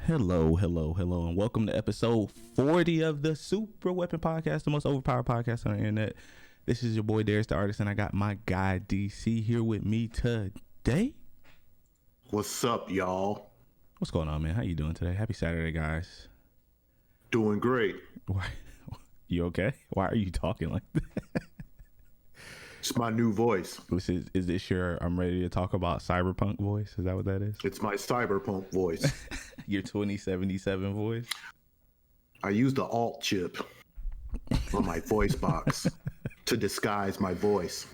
Hello, and welcome to episode 40 of the SuperWeapon podcast, the most overpowered podcast on the internet. This is your boy Darius the Artist, and I got my guy DC here with me today. What's up, y'all? What's going on, man? How you doing today? Happy Saturday, guys. Doing great. Why? You okay? Why are you talking like that? It's my new voice. Is this your I'm ready to talk about Cyberpunk voice? Is that what that is? It's my Cyberpunk voice. Your 2077 voice? I use the alt chip on my voice box to disguise my voice.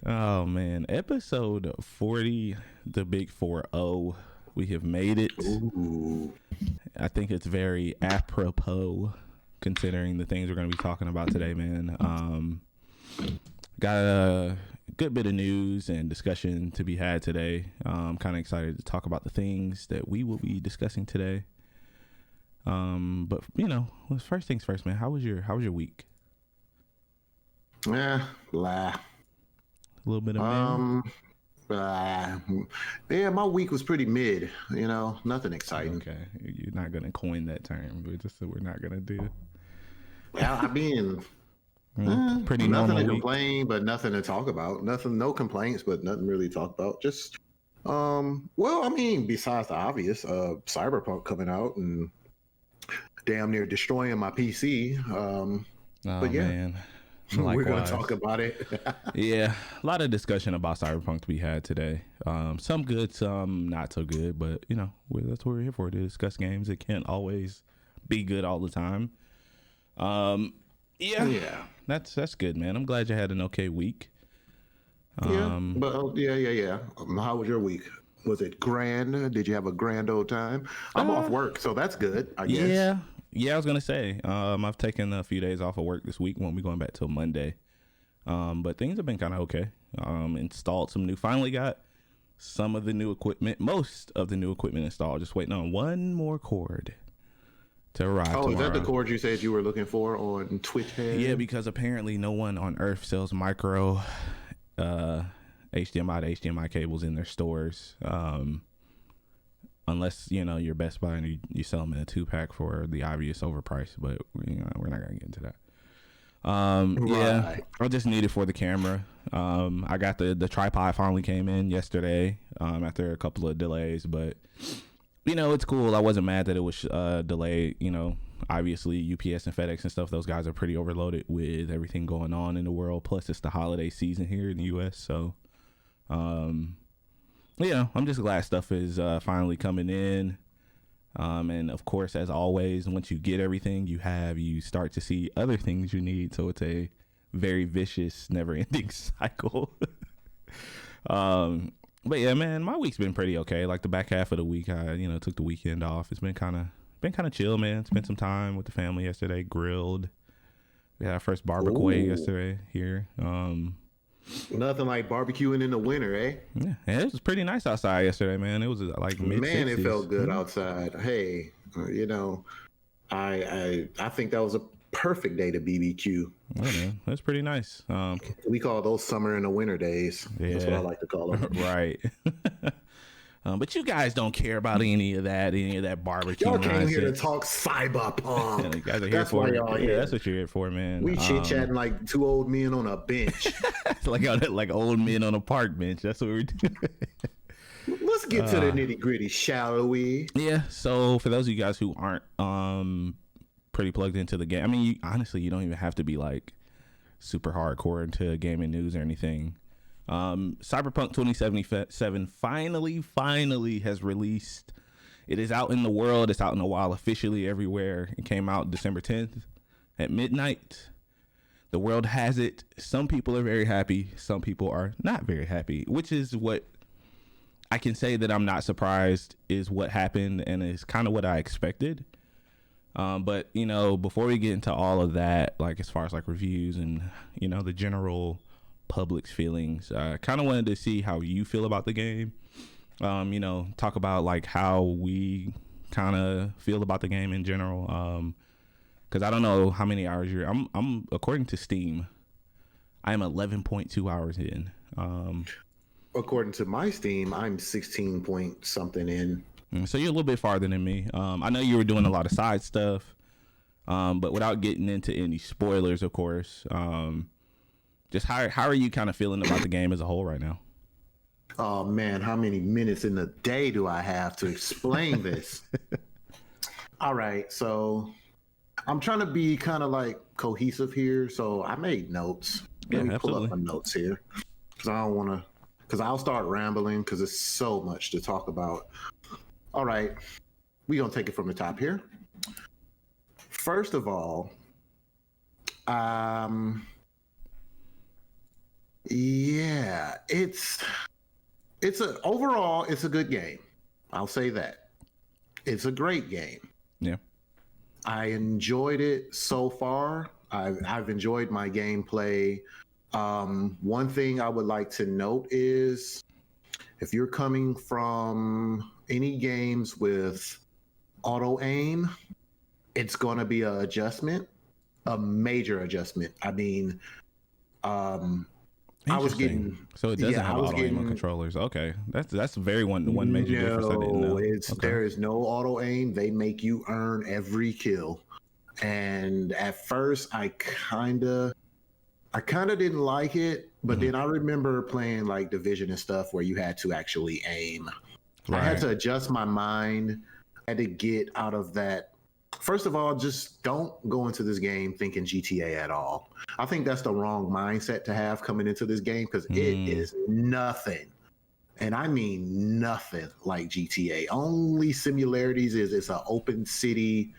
Oh, man. Episode 40, the big 4-0. We have made it. Ooh. I think it's very apropos considering the things we're going to be talking about today, man. Got a good bit of news and discussion to be had today. I'm kind of excited to talk about the things that we will be discussing today. But you know, first things first, man. How was your week? Blah. A little bit of Blah. Yeah, my week was pretty mid. You know, nothing exciting. Okay, you're not gonna coin that term, but just we're not gonna do. Well, I mean, pretty nothing normal to week. complain, but nothing to talk about. No complaints, but nothing really to talk about. Just, well, I mean, besides the obvious, Cyberpunk coming out and damn near destroying my PC. But yeah, man. We're going Likewise. to talk about it. Yeah, a lot of discussion about Cyberpunk to be had today. Some good, some not so good, but you know, that's what we're here for, to discuss games. It can't always be good all the time. Yeah, that's good, man. I'm glad you had an okay week. Yeah. How was your week? Was it grand? Did you have a grand old time? I'm off work, so that's good, I guess. Yeah, I was gonna say, I've taken a few days off of work this week. Won't be going back till Monday. But things have been kind of okay. Installed some new. Finally got some of the new equipment, most of the new equipment installed. Just waiting on one more cord to arrive. Oh, tomorrow. is that the cord you said you were looking for on Twitch? Yeah, because apparently no one on Earth sells micro HDMI to HDMI cables in their stores. Unless, you know, you're Best Buy and you sell them in a 2-pack for the obvious overprice, but you know, we're not going to get into that. Yeah, I just need it for the camera. I got the tripod finally came in yesterday after a couple of delays, but you know, it's cool. I wasn't mad that it was delayed. You know, obviously UPS and FedEx and stuff, those guys are pretty overloaded with everything going on in the world. Plus it's the holiday season here in the US. So, you know, I'm just glad stuff is finally coming in. And of course, as always, once you get everything you start to see other things you need. So it's a very vicious, never ending cycle. But yeah, man, my week's been pretty okay. Like the back half of the week, I, you know, took the weekend off. It's been kind of chill, man. Spent some time with the family yesterday, grilled. We had our first barbecue yesterday here. Nothing like barbecuing in the winter, eh? Yeah, it was pretty nice outside yesterday, man. It was like mid-60s. Man, it felt good outside. Hey, you know, I think that was a perfect day to BBQ. Yeah, man, that's pretty nice. We call those summer and the winter days. Yeah. That's what I like to call them. Right. But you guys don't care about any of that barbecue. Y'all came nonsense. here to talk Cyberpunk. You guys are here That's for why it. y'all Yeah, here. that's what you're here for, man. We chit-chatting like two old men on a bench. It's like old men on a park bench. That's what we're doing. Let's get to the nitty-gritty, shall we? Yeah, so for those of you guys who aren't pretty plugged into the game, I mean, honestly, you don't even have to be like super hardcore into gaming news or anything. Cyberpunk 2077 finally has released. It is out in the world. It's out in the wild officially everywhere. It came out December 10th at midnight. The world has it. Some people are very happy. Some people are not very happy, which is what I can say that I'm not surprised is what happened and is kind of what I expected. But, you know, before we get into all of that, like as far as like reviews and, you know, the general public's feelings, I kind of wanted to see how you feel about the game. You know, talk about like how we kind of feel about the game in general. Because I don't know how many hours I'm according to Steam, I am 11.2 hours in. according to my Steam, I'm 16 point something in. So you're a little bit farther than me. I know you were doing a lot of side stuff, but without getting into any spoilers, of course. Just how are you kind of feeling about the game as a whole right now? Oh man, how many minutes in the day do I have to explain this? All right, so I'm trying to be kind of like cohesive here, so I made notes. Let me pull up my notes here because I don't want to. Because I'll start rambling because it's so much to talk about. All right, we're gonna take it from the top here. First of all, yeah, overall it's a good game. I'll say that. It's a great game. Yeah. I enjoyed it so far. I've enjoyed my gameplay. One thing I would like to note is if you're coming from any games with auto aim, it's going to be an adjustment, a major adjustment. I mean, I was getting so it doesn't have auto aim on controllers. Okay, that's very one major difference I didn't know. There is no auto aim. They make you earn every kill, and at first I kind of didn't like it, but then I remember playing like Division and stuff where you had to actually aim. Right. I had to adjust my mind. I had to get out of that. First of all, just don't go into this game thinking GTA at all. I think that's the wrong mindset to have coming into this game because it is nothing. And I mean nothing like GTA. Only similarities is it's an open city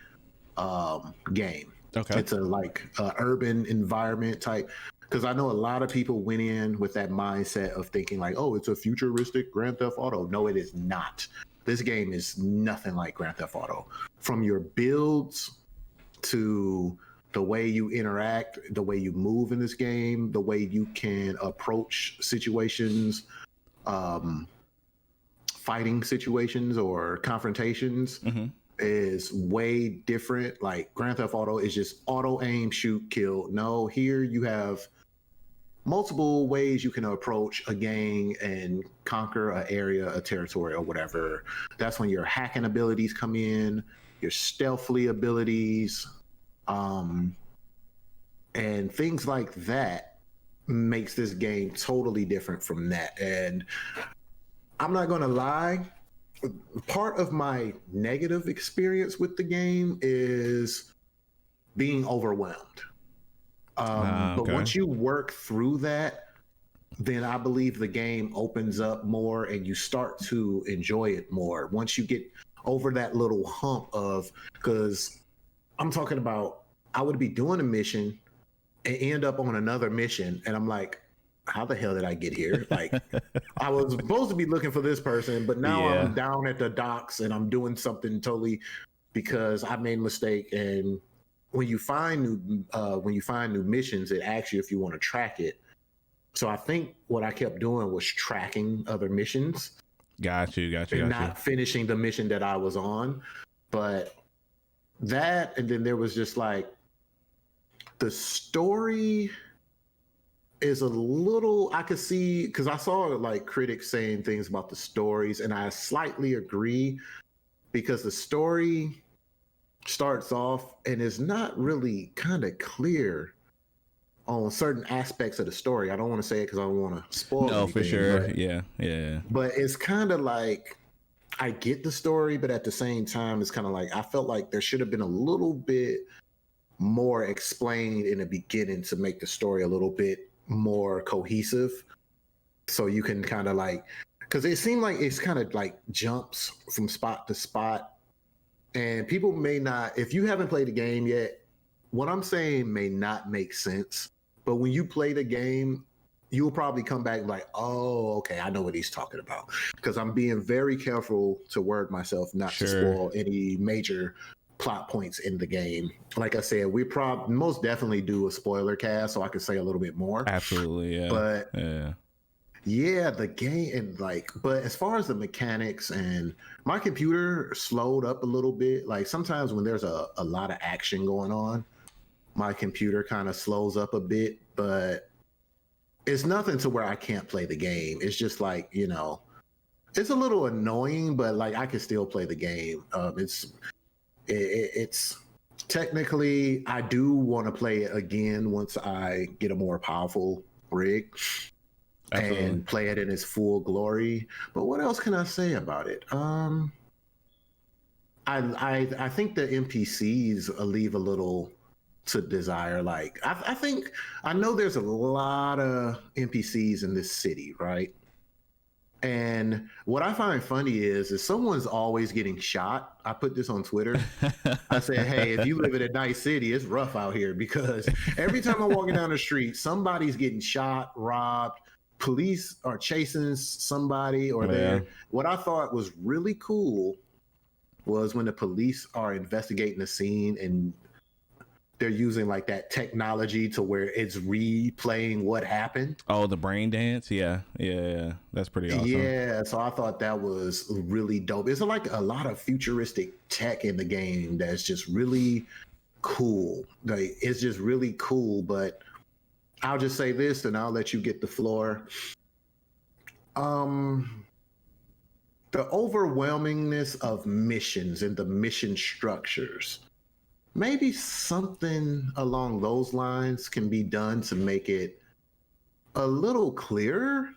game. Okay. It's a urban environment type. Because I know a lot of people went in with that mindset of thinking like, oh, it's a futuristic Grand Theft Auto. No, it is not. This game is nothing like Grand Theft Auto. From your builds to the way you interact, the way you move in this game, the way you can approach situations, fighting situations or confrontations is way different. Like Grand Theft Auto is just auto aim, shoot, kill. No, here you have multiple ways you can approach a gang and conquer an area, a territory, or whatever. That's when your hacking abilities come in, your stealthily abilities, and things like that makes this game totally different from that. And I'm not going to lie, part of my negative experience with the game is being overwhelmed. But once you work through that, then I believe the game opens up more and you start to enjoy it more. Once you get over that little hump of, because I'm talking about, I would be doing a mission and end up on another mission. And I'm like, how the hell did I get here? Like, I was supposed to be looking for this person, but now I'm down at the docks and I'm doing something totally because I made a mistake. And when you find new missions, it asks you if you want to track it. So I think what I kept doing was tracking other missions. Got you. Not finishing the mission that I was on. But that, and then there was just like, the story is a little, I could see, because I saw like critics saying things about the stories, and I slightly agree, because the story starts off and is not really kind of clear on certain aspects of the story. I don't want to say it because I don't want to spoil anything, for sure. Yeah. But it's kind of like, I get the story, but at the same time, it's kind of like, I felt like there should have been a little bit more explained in the beginning to make the story a little bit more cohesive. So you can kind of like, because it seemed like it's kind of like jumps from spot to spot. And people may not, if you haven't played the game yet, what I'm saying may not make sense. But when you play the game, you'll probably come back like, oh, okay, I know what he's talking about. Because I'm being very careful to word myself not to spoil any major plot points in the game. Like I said, we most definitely do a spoiler cast, so I could say a little bit more. Absolutely, yeah. But yeah, the game, and like, but as far as the mechanics, and my computer slowed up a little bit. Like sometimes when there's a lot of action going on, my computer kind of slows up a bit, but it's nothing to where I can't play the game. It's just like, it's a little annoying, but like I can still play the game. It's technically, I do want to play it again once I get a more powerful rig. Absolutely. And play it in its full glory. But what else can I say about it? I think the NPCs leave a little to desire. Like I know there's a lot of NPCs in this city, right? And what I find funny is someone's always getting shot. I put this on Twitter. I said, hey, if you live in a nice city, it's rough out here, because every time I'm walking down the street, somebody's getting shot, robbed, police are chasing somebody, or they're. What I thought was really cool was when the police are investigating the scene and they're using like that technology to where it's replaying what happened. Oh, the brain dance. Yeah. That's pretty awesome. Yeah. So I thought that was really dope. It's like a lot of futuristic tech in the game that's just really cool. Like, it's just really cool, but I'll just say this and I'll let you get the floor. The overwhelmingness of missions and the mission structures. Maybe something along those lines can be done to make it a little clearer.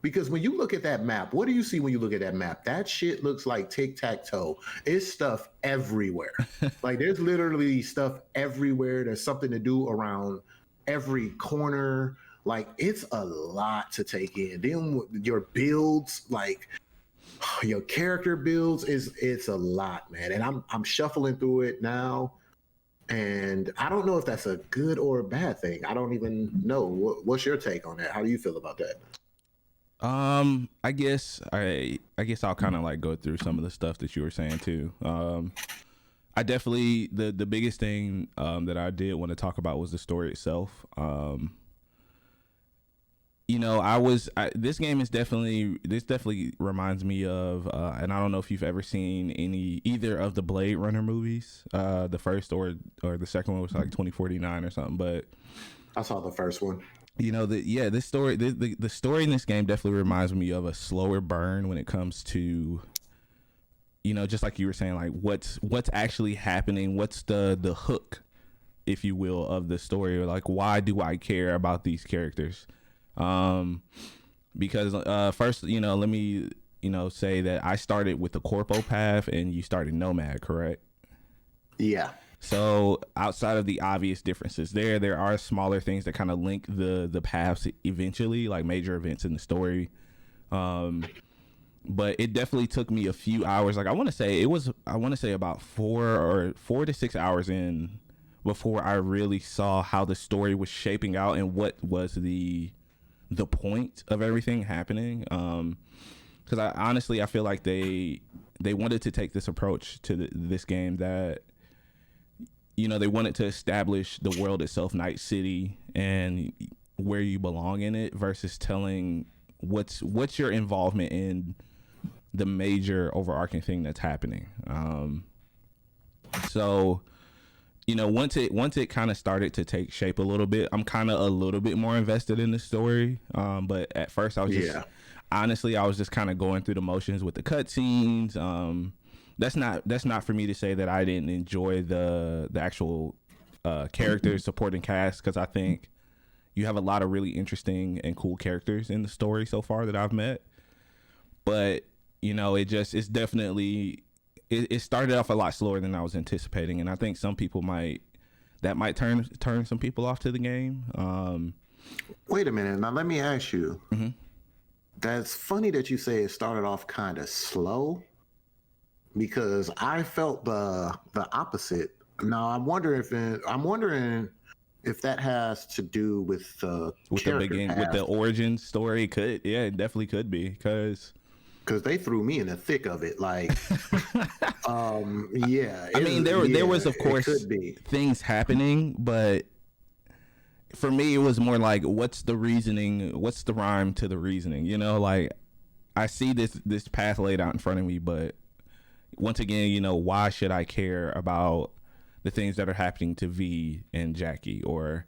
Because when you look at that map, what do you see when you look at that map? That shit looks like tic-tac-toe. It's stuff everywhere. Like, there's literally stuff everywhere. There's something to do around every corner. Like, it's a lot to take in. Then your builds, like your character builds, it's a lot, man. And I'm shuffling through it now. And I don't know if that's a good or a bad thing. I don't even know. What's your take on that? How do you feel about that? I guess I'll kind of like go through some of the stuff that you were saying too. I definitely, the biggest thing that I did want to talk about was the story itself. This game is definitely reminds me of, and I don't know if you've ever seen either of the Blade Runner movies, the first or the second one was like 2049 or something, but I saw the first one. The story in this game definitely reminds me of a slower burn when it comes to, just like you were saying, like what's actually happening, what's the hook, if you will, of the story, or like why do I care about these characters? Because first, let me say that I started with the Corpo path and you started Nomad, correct? Yeah. So outside of the obvious differences there are smaller things that kind of link the paths eventually, like major events in the story. But it definitely took me a few hours. Like I want to say about 4 to 6 hours in before I really saw how the story was shaping out and what was the point of everything happening. Because I feel like they wanted to take this approach to this game that, they wanted to establish the world itself, Night City, and where you belong in it, versus telling what's your involvement in the major overarching thing that's happening. So once it kind of started to take shape a little bit, I'm kind of a little bit more invested in the story. But at first I was just kind of going through the motions with the cutscenes. That's not for me to say that I didn't enjoy the actual characters, supporting cast, because I think you have a lot of really interesting and cool characters in the story so far that I've met. But it's definitely. It started off a lot slower than I was anticipating, and I think some people might turn some people off to the game. Wait a minute. Now let me ask you. Mm-hmm. That's funny that you say it started off kind of slow, because I felt the opposite. Now I'm wondering if that has to do with the beginning, with the origin story. It definitely could be, because they threw me in the thick of it. Like, yeah. I mean, there was, of course, things happening, but for me, it was more like, what's the reasoning? What's the rhyme to the reasoning? Like, I see this path laid out in front of me, but once again, why should I care about the things that are happening to V and Jackie, or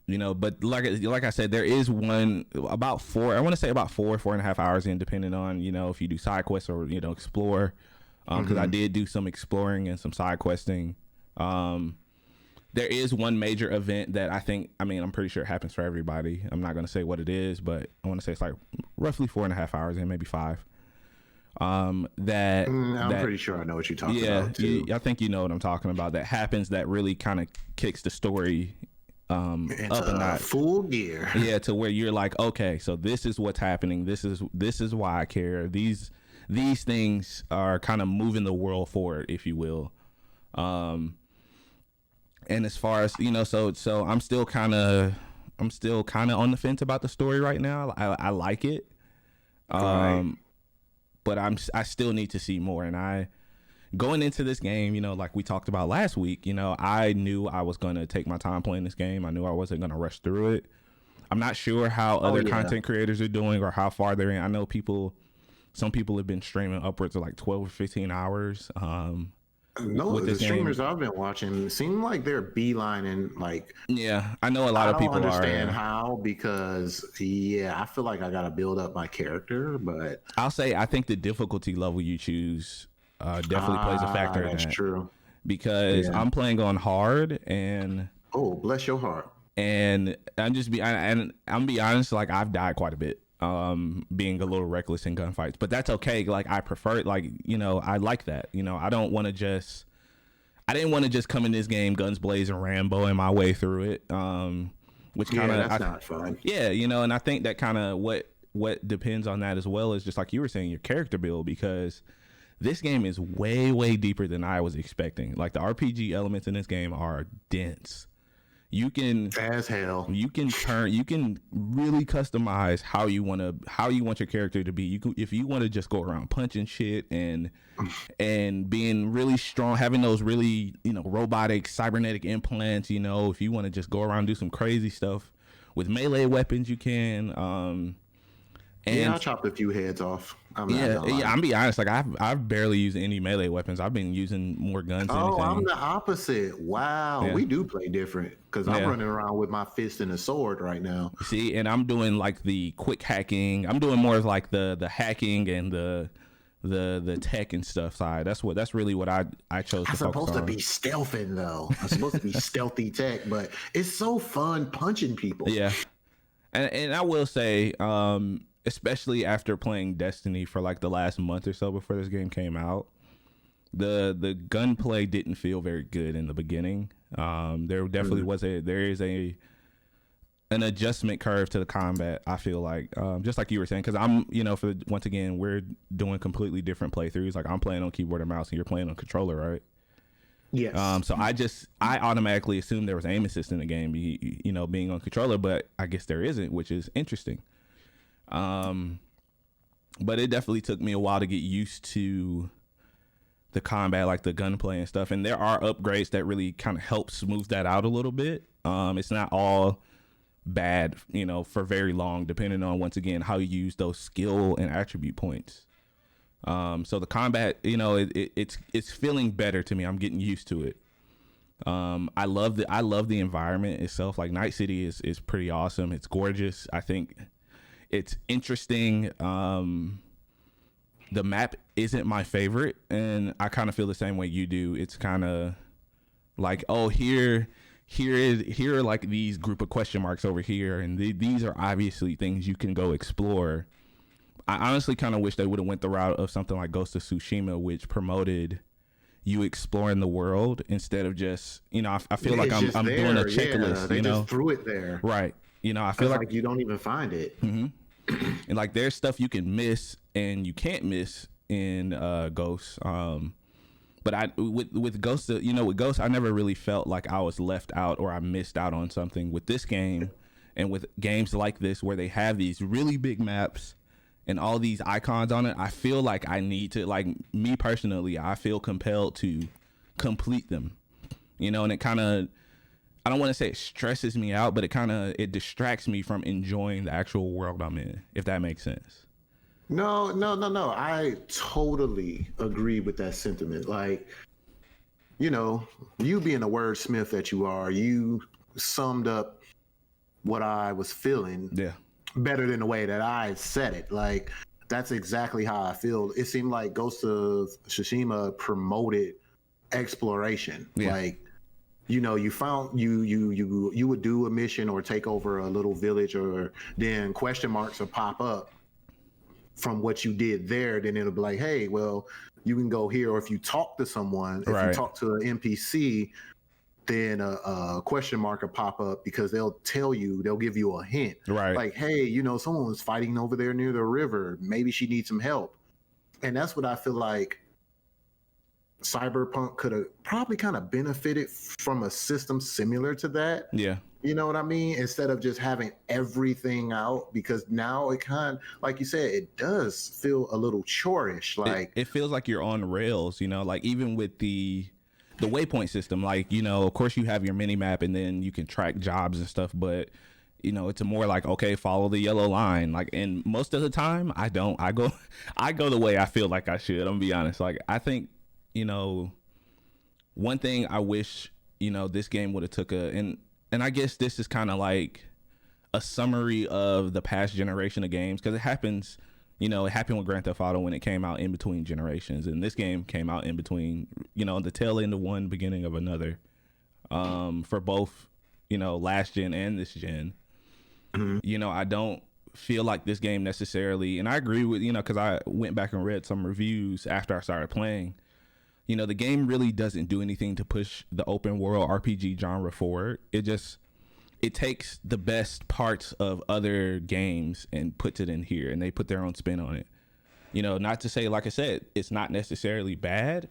But like I said, there is one about four. I want to say about 4.5 hours in, depending on if you do side quests or explore. Because I did do some exploring and some side questing. There is one major event that I'm pretty sure it happens for everybody. I'm not going to say what it is, but I want to say it's like roughly 4.5 hours in, maybe 5. I'm pretty sure I know what you're talking about too. I think you know what I'm talking about. That happens, that really kind of kicks the story up a notch. Full gear. Yeah, to where you're like, okay, so this is what's happening. This is why I care. These things are kind of moving the world forward, if you will. And as far as so I'm still kind of on the fence about the story right now. I like it, but I still need to see more. And going into this game, like we talked about last week, I knew I was going to take my time playing this game. I knew I wasn't going to rush through it. I'm not sure how other content creators are doing or how far they're in. I know some people have been streaming upwards of like 12 or 15 hours. No, the streamers I've been watching seem like they're beelining. Like, yeah, I know a lot of people understand how, because I feel like I gotta build up my character. But I'll say I think the difficulty level you choose definitely plays a factor in that. That's true. Because I'm playing on hard, and bless your heart. And I'm be honest, like I've died quite a bit. Being a little reckless in gunfights, but that's okay. Like I prefer it. Like I like that. I didn't want to just come in this game guns blazing, Ramboing my way through it. Which kind of that's not fun. Yeah, and I think that kind of what depends on that as well is just like you were saying, your character build, because this game is way deeper than I was expecting. Like the RPG elements in this game are dense. You can really customize how you want your character to be. If you want to just go around punching shit and being really strong, having those really robotic cybernetic implants. If you want to just go around and do some crazy stuff with melee weapons, you can. And I chopped a few heads off. I'm be honest. Like I've barely used any melee weapons. I've been using more guns. Than anything. I'm the opposite. Wow, we do play different because I'm running around with my fist and a sword right now. See, and I'm doing like the quick hacking. I'm doing more of like the hacking and the tech and stuff side. That's really what I chose. I'm supposed to be stealthing though. I'm supposed to be stealthy tech, but it's so fun punching people. Yeah, and I will say. Especially after playing Destiny for like the last month or so before this game came out, the gunplay didn't feel very good in the beginning. There definitely there is an adjustment curve to the combat. I feel like just like you were saying, because I'm once again we're doing completely different playthroughs. Like I'm playing on keyboard and mouse, and you're playing on controller, right? Yes. So I automatically assumed there was aim assist in the game, being on controller, but I guess there isn't, which is interesting. But it definitely took me a while to get used to the combat, like the gunplay and stuff. And there are upgrades that really kind of help smooth that out a little bit. It's not all bad, for very long, depending on, once again, how you use those skill and attribute points. So the combat, it's feeling better to me. I'm getting used to it. I love the environment itself. Like Night City is pretty awesome. It's gorgeous. I think it's interesting. The map isn't my favorite, and I kind of feel the same way you do. It's kind of like, here are like these group of question marks over here, and these are obviously things you can go explore. I honestly kind of wish they would have went the route of something like Ghost of Tsushima, which promoted you exploring the world instead of just, I feel like I'm doing a checklist. They just threw it there, right? I feel like you don't even find it. Mm-hmm. And like there's stuff you can miss and you can't miss in Ghost. But with Ghost, with Ghost, I never really felt like I was left out or I missed out on something. With this game and with games like this where they have these really big maps and all these icons on it, I feel like I need to, like me personally, I feel compelled to complete them. And it kind of, I don't want to say it stresses me out, but it distracts me from enjoying the actual world I'm in, if that makes sense. No. I totally agree with that sentiment. Like, you being a wordsmith that you are, you summed up what I was feeling better than the way that I said it. Like, that's exactly how I feel. It seemed like Ghost of Tsushima promoted exploration. Like, you know, you found you would do a mission or take over a little village, or then question marks will pop up from what you did there. Then it'll be like, hey, well, you can go here. Or if you talk to someone, if you talk to an NPC, then a question mark will pop up, because they'll give you a hint. Like, hey, you know, someone was fighting over there near the river. Maybe she needs some help. And that's what I feel like Cyberpunk could have probably kind of benefited from, a system similar to that. You know what I mean? Instead of just having everything out, because now it kind of, like you said, it does feel a little chorish. Like, it feels like you're on rails, you know, like even with the waypoint system, like, you know, of course you have your mini map and then you can track jobs and stuff, but you know, it's a more like, okay, follow the yellow line. Like, and most of the time I don't. I go the way I feel like I should. I'm gonna be honest. Like, I think, you know, one thing I wish, you know, this game would have took and I guess this is kind of like a summary of the past generation of games, because it happens, you know, it happened with Grand Theft Auto when it came out in between generations, and this game came out in between, you know, the tail end of one, beginning of another, for both, you know, last gen and this gen. You know, I don't feel like this game necessarily, and I agree with, you know, because I went back and read some reviews after I started playing. You know, the game really doesn't do anything to push the open world RPG genre forward. It takes the best parts of other games and puts it in here, and they put their own spin on it. You know, not to say, like I said, it's not necessarily bad.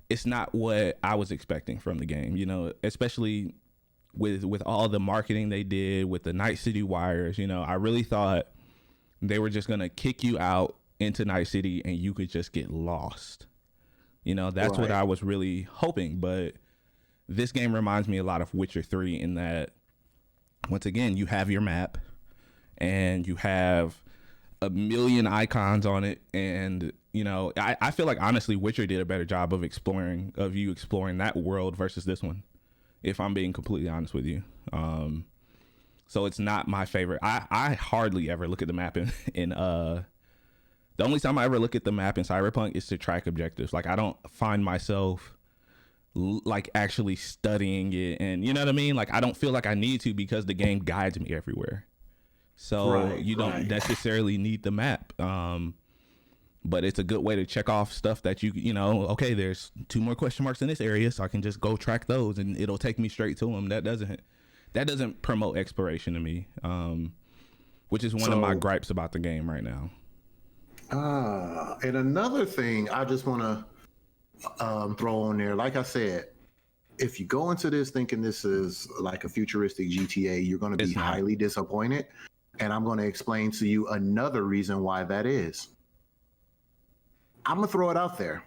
It's not what I was expecting from the game, you know, especially with all the marketing they did with the Night City wires. You know, I really thought they were just going to kick you out into Night City and you could just get lost. You know, that's what I was really hoping. But this game reminds me a lot of Witcher 3 in that, once again, you have your map and you have a million icons on it. And, you know, I feel like, honestly, Witcher did a better job of you exploring that world versus this one, if I'm being completely honest with you. So it's not my favorite. I hardly ever look at the map in the only time I ever look at the map in Cyberpunk is to track objectives. Like, I don't find myself like actually studying it, and you know what I mean? Like, I don't feel like I need to, because the game guides me everywhere. So you don't necessarily need the map. But it's a good way to check off stuff that you know, okay, there's 2 more question marks in this area, so I can just go track those and it'll take me straight to them. That doesn't promote exploration to me, which is one of my gripes about the game right now. And another thing I just want to throw on there, like I said, if you go into this thinking this is like a futuristic GTA, you're going to be highly disappointed. And I'm going to explain to you another reason why that is. I'm going to throw it out there.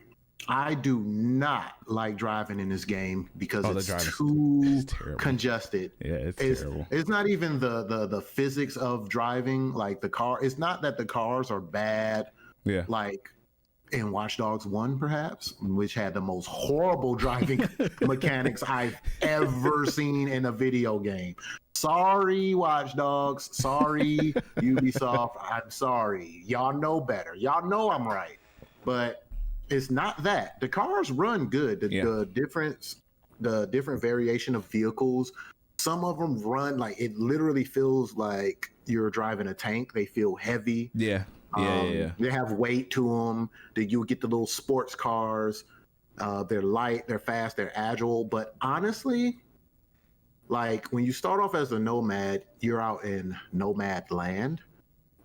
I do not like driving in this game because it's too congested. Yeah, it's terrible. It's not even the physics of driving, like the car. It's not that the cars are bad. Yeah. Like in Watch Dogs 1, perhaps, which had the most horrible driving mechanics I've ever seen in a video game. Sorry, Watch Dogs. Sorry, Ubisoft. I'm sorry. Y'all know better. Y'all know I'm right. But it's not that. The cars run good. The different variation of vehicles, some of them run like, it literally feels like you're driving a tank. They feel heavy. Yeah. They have weight to them. That you get the little sports cars. They're light, they're fast, they're agile. But honestly, like when you start off as a nomad, you're out in nomad land.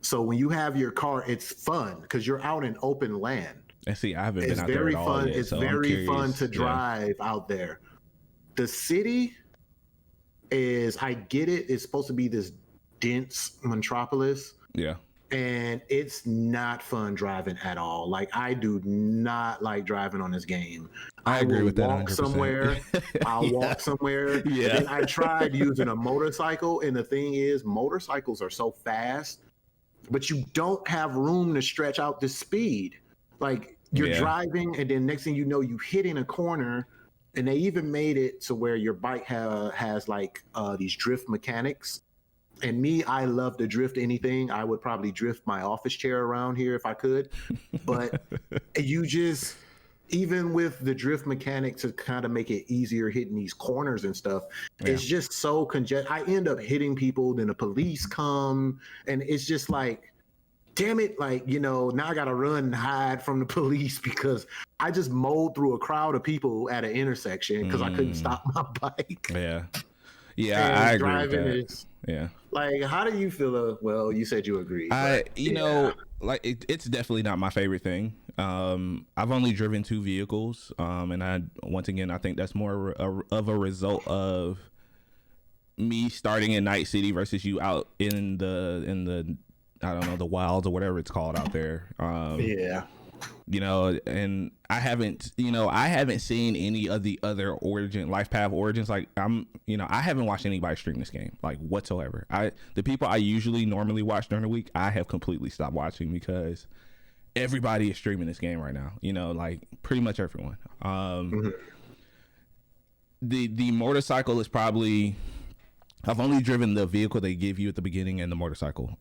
So when you have your car, it's fun because you're out in open land. And see, I haven't been out there at all yet, It's so very fun to drive out there. The city is, I get it, it's supposed to be this dense metropolis. Yeah. And it's not fun driving at all. Like, I do not like driving on this game. I agree with that 100%. I'll walk somewhere. Yeah. And then I tried using a motorcycle, and the thing is, motorcycles are so fast, but you don't have room to stretch out the speed. Like, you're driving, and then next thing you know, you hit in a corner, and they even made it to where your bike has like these drift mechanics, And me, I love to drift anything. I would probably drift my office chair around here if I could. But you just, even with the drift mechanic to kind of make it easier hitting these corners and stuff, it's just so congested. I end up hitting people, then the police come, and it's just like, damn it, like, now I gotta run and hide from the police because I just mowed through a crowd of people at an intersection because I couldn't stop my bike. Yeah, I agree with that. Yeah. Like, how do you feel? Well, you said you agree. Like it's definitely not my favorite thing. I've only driven 2 vehicles, and I think that's more of a result of me starting in Night City versus you out in the I don't know, the wilds or whatever it's called out there. And I haven't seen any of the other life path origins. Like I haven't watched anybody stream this game like whatsoever. The people I usually normally watch during the week, I have completely stopped watching because everybody is streaming this game right now. Like pretty much everyone. The motorcycle is probably, I've only driven the vehicle they give you at the beginning and the motorcycle.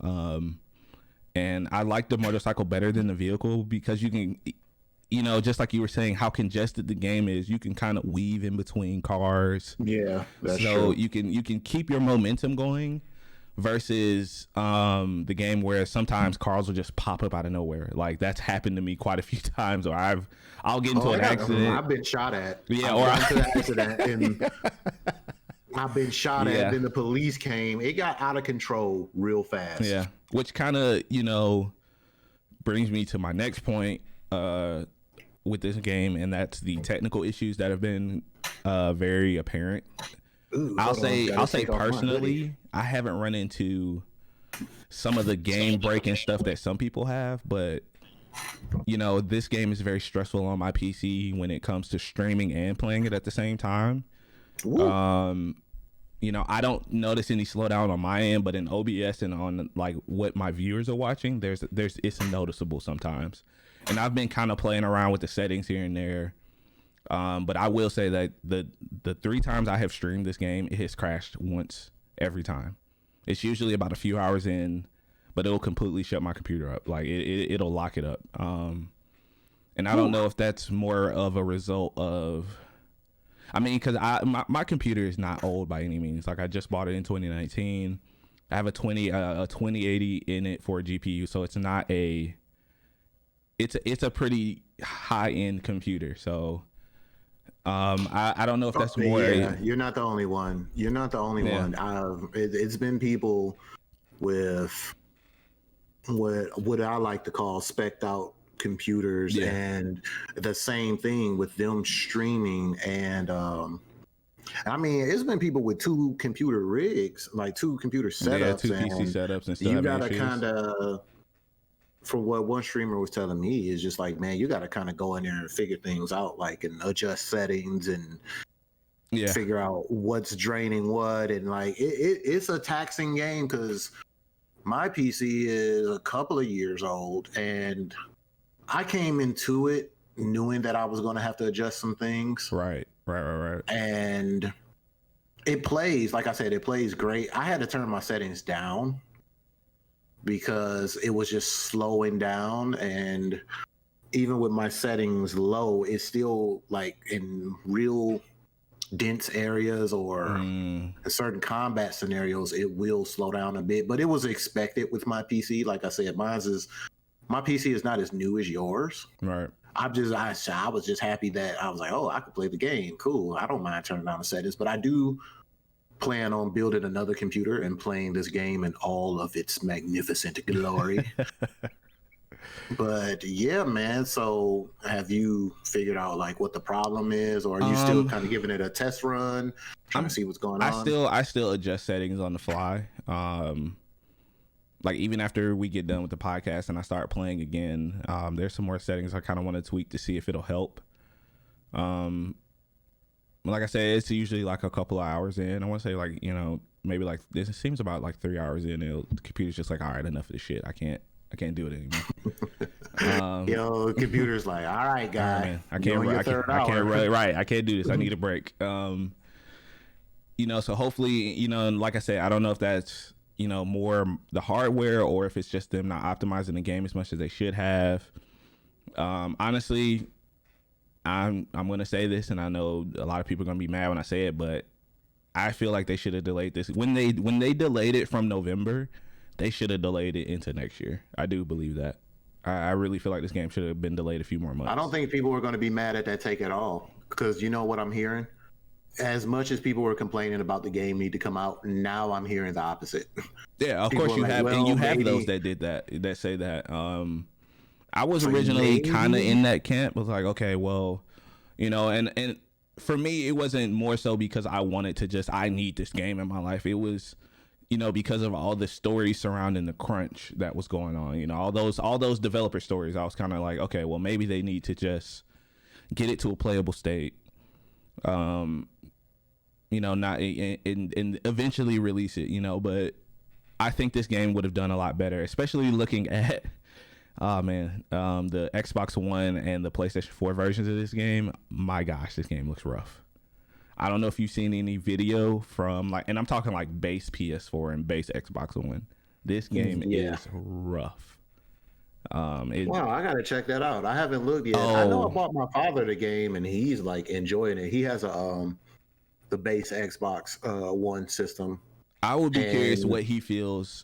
And I like the motorcycle better than the vehicle because you can, just like you were saying, how congested the game is, you can kind of weave in between cars. Yeah, that's so true. you can keep your momentum going versus the game where sometimes cars will just pop up out of nowhere. Like that's happened to me quite a few times, or I'll get into an accident. I've been shot at. Yeah, I've been into an accident and I've been shot at. Then the police came. It got out of control real fast. Yeah, which kind of brings me to my next point with this game, and that's the technical issues that have been very apparent. Ooh, I'll say personally, I haven't run into some of the game breaking stuff that some people have, but this game is very stressful on my PC when it comes to streaming and playing it at the same time. Ooh. I don't notice any slowdown on my end, but in OBS and on like what my viewers are watching, it's noticeable sometimes. And I've been kind of playing around with the settings here and there. But I will say that the 3 times I have streamed this game, it has crashed once every time. It's usually about a few hours in, but it'll completely shut my computer up. Like it'll lock it up. And I don't know if that's more of a result of, because my computer is not old by any means. Like I just bought it in 2019. I have a 2080 in it for a GPU, so it's not it's a pretty high end computer. So I don't know if that's more. Yeah, you're not the only one. You're not the only one. It's been people with what I like to call spec'd out computers, and the same thing with them streaming. And it's been people with 2 computer rigs, like 2 computer setups, 2 PC setups, and stuff. You gotta kind of, from what one streamer was telling me, is just like, man, you gotta kind of go in there and figure things out, like, and adjust settings and figure out what's draining what, and like it's a taxing game because my PC is a couple of years old, and I came into it knowing that I was going to have to adjust some things. Right. And it plays, like I said, it plays great. I had to turn my settings down because it was just slowing down. And even with my settings low, it's still like in real dense areas or in certain combat scenarios, it will slow down a bit. But it was expected with my PC. Like I said, my PC is not as new as yours. Right. I was just happy that I was like, oh, I could play the game. Cool. I don't mind turning down the settings, but I do plan on building another computer and playing this game in all of its magnificent glory. But yeah, man. So have you figured out like what the problem is, or are you still kind of giving it a test run, trying to see what's going on? I still adjust settings on the fly. Like even after we get done with the podcast and I start playing again, there's some more settings I kind of want to tweak to see if it'll help. Like I said, it's usually like a couple of hours in. I want to say like, maybe like this, it seems about like 3 hours in, the computer's just like, all right, enough of this shit. I can't do it anymore. Computer's like, all right, guy, I can't do this. I need a break. So hopefully, and like I said, I don't know if that's more the hardware, or if it's just them not optimizing the game as much as they should have. Honestly, I'm gonna say this, and I know a lot of people are gonna be mad when I say it, but I feel like they should have delayed this. When they delayed it from November, they should have delayed it into next year. I do believe that. I really feel like this game should have been delayed a few more months. I don't think people were going to be mad at that take at all, because you know what I'm hearing? As much as people were complaining about the game need to come out, now I'm hearing the opposite. Yeah, of People course you are like, have, well, and you have maybe- those that did that say that. I was So originally maybe- kind of in that camp. Was like, okay, well, and for me, it wasn't more so because I wanted to I need this game in my life. It was, because of all the stories surrounding the crunch that was going on. All those developer stories. I was kind of like, okay, well, maybe they need to just get it to a playable state. Not and eventually release it. But I think this game would have done a lot better, especially looking at. Oh man, the Xbox One and the PlayStation 4 versions of this game. My gosh, this game looks rough. I don't know if you've seen any video from and I'm talking like base PS4 and base Xbox One. This game is rough. Wow, I gotta check that out. I haven't looked yet. I know I bought my father the game, and he's like enjoying it. He has the base Xbox One system. I would be curious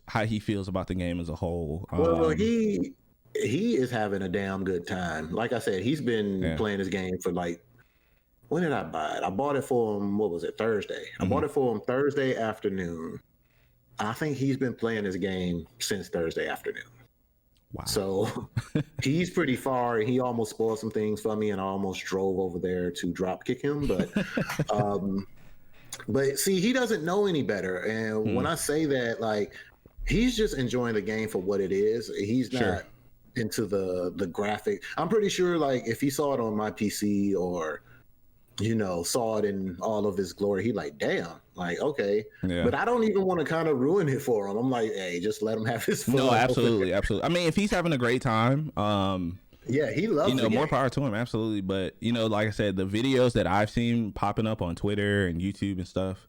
how he feels about the game as a whole. Well, he is having a damn good time. Like I said, he's been playing this game for when did I buy it? I bought it for him, what was it, Thursday? I bought it for him Thursday afternoon. I think he's been playing this game since Thursday afternoon. Wow. So he's pretty far, and he almost spoiled some things for me, and I almost drove over there to drop kick him. But see, he doesn't know any better. And when I say that, he's just enjoying the game for what it is. He's not into the graphic. I'm pretty sure, if he saw it on my PC or saw it in all of his glory, he damn, okay. Yeah. But I don't even want to kind of ruin it for him. I'm like, hey, just let him have his fun. No, absolutely. I mean, if he's having a great time, yeah, he loves it. More power to him, absolutely. But like I said, the videos that I've seen popping up on Twitter and YouTube and stuff,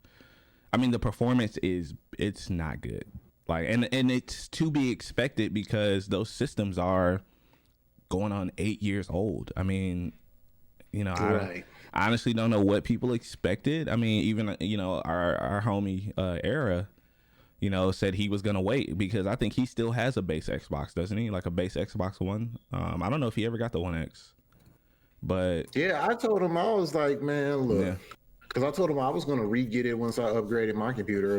I mean, the performance it's not good. And it's to be expected because those systems are going on 8 years old. I mean, I honestly don't know what people expected. I mean, even our homie Era, said he was gonna wait because I think he still has a base Xbox, doesn't he? Like a base Xbox One. I don't know if he ever got the One X, but yeah, I told him, I was like, man, look, because I told him I was gonna re-get it once I upgraded my computer.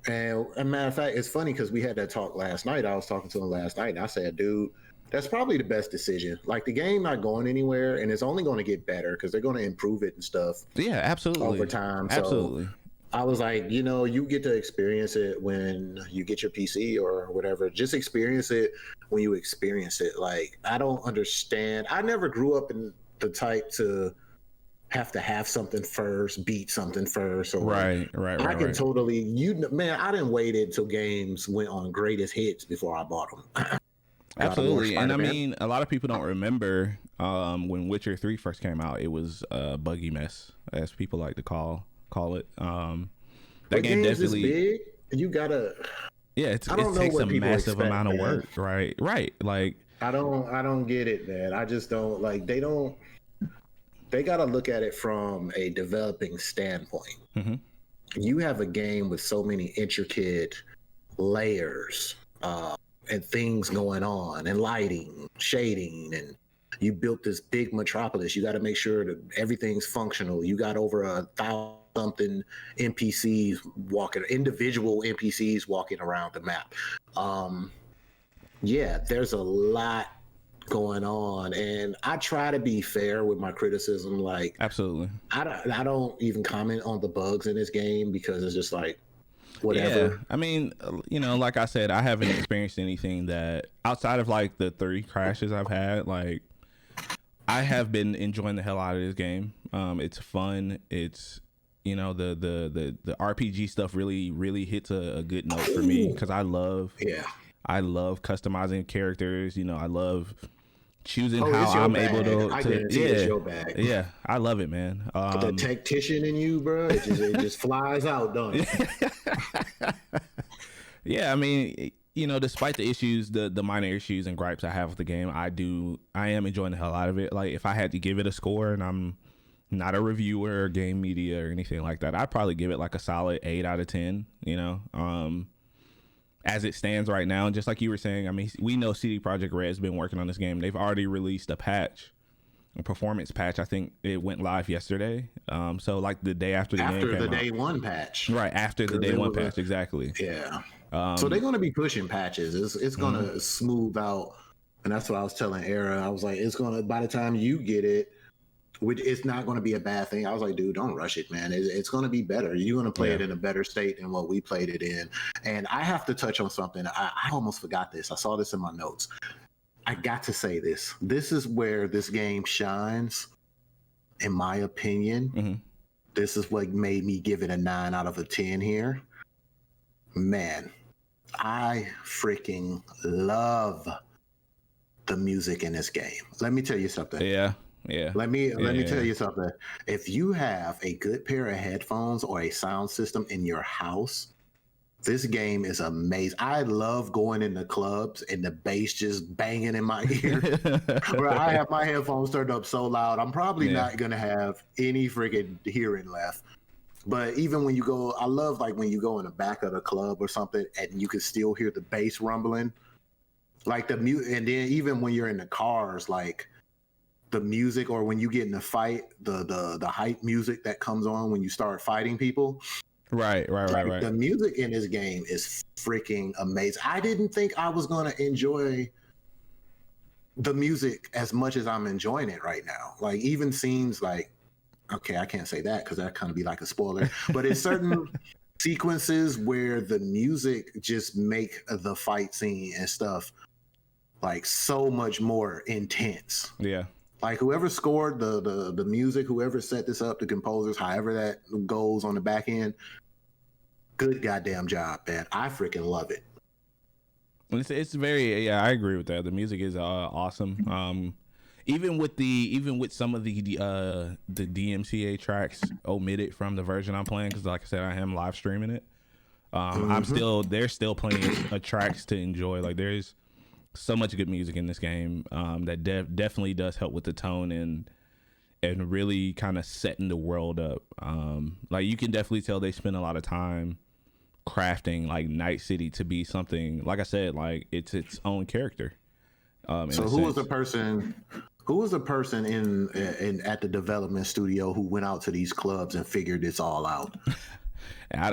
And a matter of fact, it's funny because we had that talk last night. I was talking to him last night, and I said, dude, that's probably the best decision. The game not going anywhere, and it's only going to get better because they're going to improve it and stuff. Yeah, absolutely. Over time. Absolutely. So I was like, you get to experience it when you get your PC or whatever. Just experience it when you experience it. I don't understand. I never grew up in the type to have something first, beat something first. Or right. I can totally, I didn't wait until games went on greatest hits before I bought them. Absolutely. And I mean, a lot of people don't remember when Witcher 3 first came out, it was a buggy mess, as people like to call it. That game definitely big, you gotta it takes a massive amount of work, right? I don't get it, man. I just don't they gotta look at it from a developing standpoint. You have a game with so many intricate layers and things going on, and lighting, shading, and you built this big metropolis. You got to make sure that everything's functional. You got over 1,000-something individual NPCs walking around the map. There's a lot going on, and I try to be fair with my criticism. Absolutely, I don't even comment on the bugs in this game because it's just whatever. Yeah, I mean, like I said, I haven't experienced anything that outside of the 3 crashes I've had. I have been enjoying the hell out of this game. It's fun. It's the RPG stuff really hits a good note for me because I love customizing characters. I love choosing Oh, how it's your I'm able bag. I to guarantee it's yeah, your bag. yeah, I love it, man. The tactician in you, bro, it just flies out, don't it? Yeah, I mean, despite the issues, the minor issues and gripes I have with the game, I am enjoying the hell out of it. Like, if I had to give it a score, and I'm not a reviewer or game media or anything like that, I'd probably give it like a solid 8 out of 10. As it stands right now, and just like you were saying, I mean, we know CD Projekt Red's been working on this game. They've already released a performance patch. I think it went live yesterday. So like the day after the game After came the out. day one patch. Right after the 'Cause day it one was patch, exactly. yeah. So they're going to be pushing patches. It's going to smooth out, and that's what I was telling Era. I was like, it's going to, by the time you get it, it's not going to be a bad thing. I was like, dude, don't rush it, man. It's going to be better. You're going to play it in a better state than what we played it in. And I have to touch on something. I almost forgot this. I saw this in my notes. I got to say this. This is where this game shines, in my opinion. Mm-hmm. This is what made me give it a 9 out of a 10 here. Man, I freaking love the music in this game. Let me tell you something. Yeah. Let me tell you something. If you have a good pair of headphones or a sound system in your house, this game is amazing. I love going into clubs and the bass just banging in my ear. Where I have my headphones turned up so loud, I'm probably not gonna have any freaking hearing left. But even when you go, I love like when you go in the back of the club or something and you can still hear the bass rumbling, like the music. And then even when you're in the cars, like the music, or when you get in a fight, the hype music that comes on when you start fighting people. Right. The music in this game is freaking amazing. I didn't think I was going to enjoy the music as much as I'm enjoying it right now. Like, even scenes like, okay, I can't say that because that kind of be like a spoiler, but it's certain sequences where the music just make the fight scene and stuff like so much more intense. Yeah. Like, whoever scored the music, whoever set this up, the composers, however that goes on the back end, good goddamn job, man. I freaking love it. It's very, I agree with that. The music is awesome. Even with some of the DMCA tracks omitted from the version I'm playing, because like I said, I am live streaming it. There's still plenty of tracks to enjoy. Like, there's so much good music in this game that definitely does help with the tone and really kind of setting the world up. Like, you can definitely tell they spend a lot of time crafting like Night City to be something, like I said, like it's its own character. So who was the person in at the development studio who went out to these clubs and figured this all out? I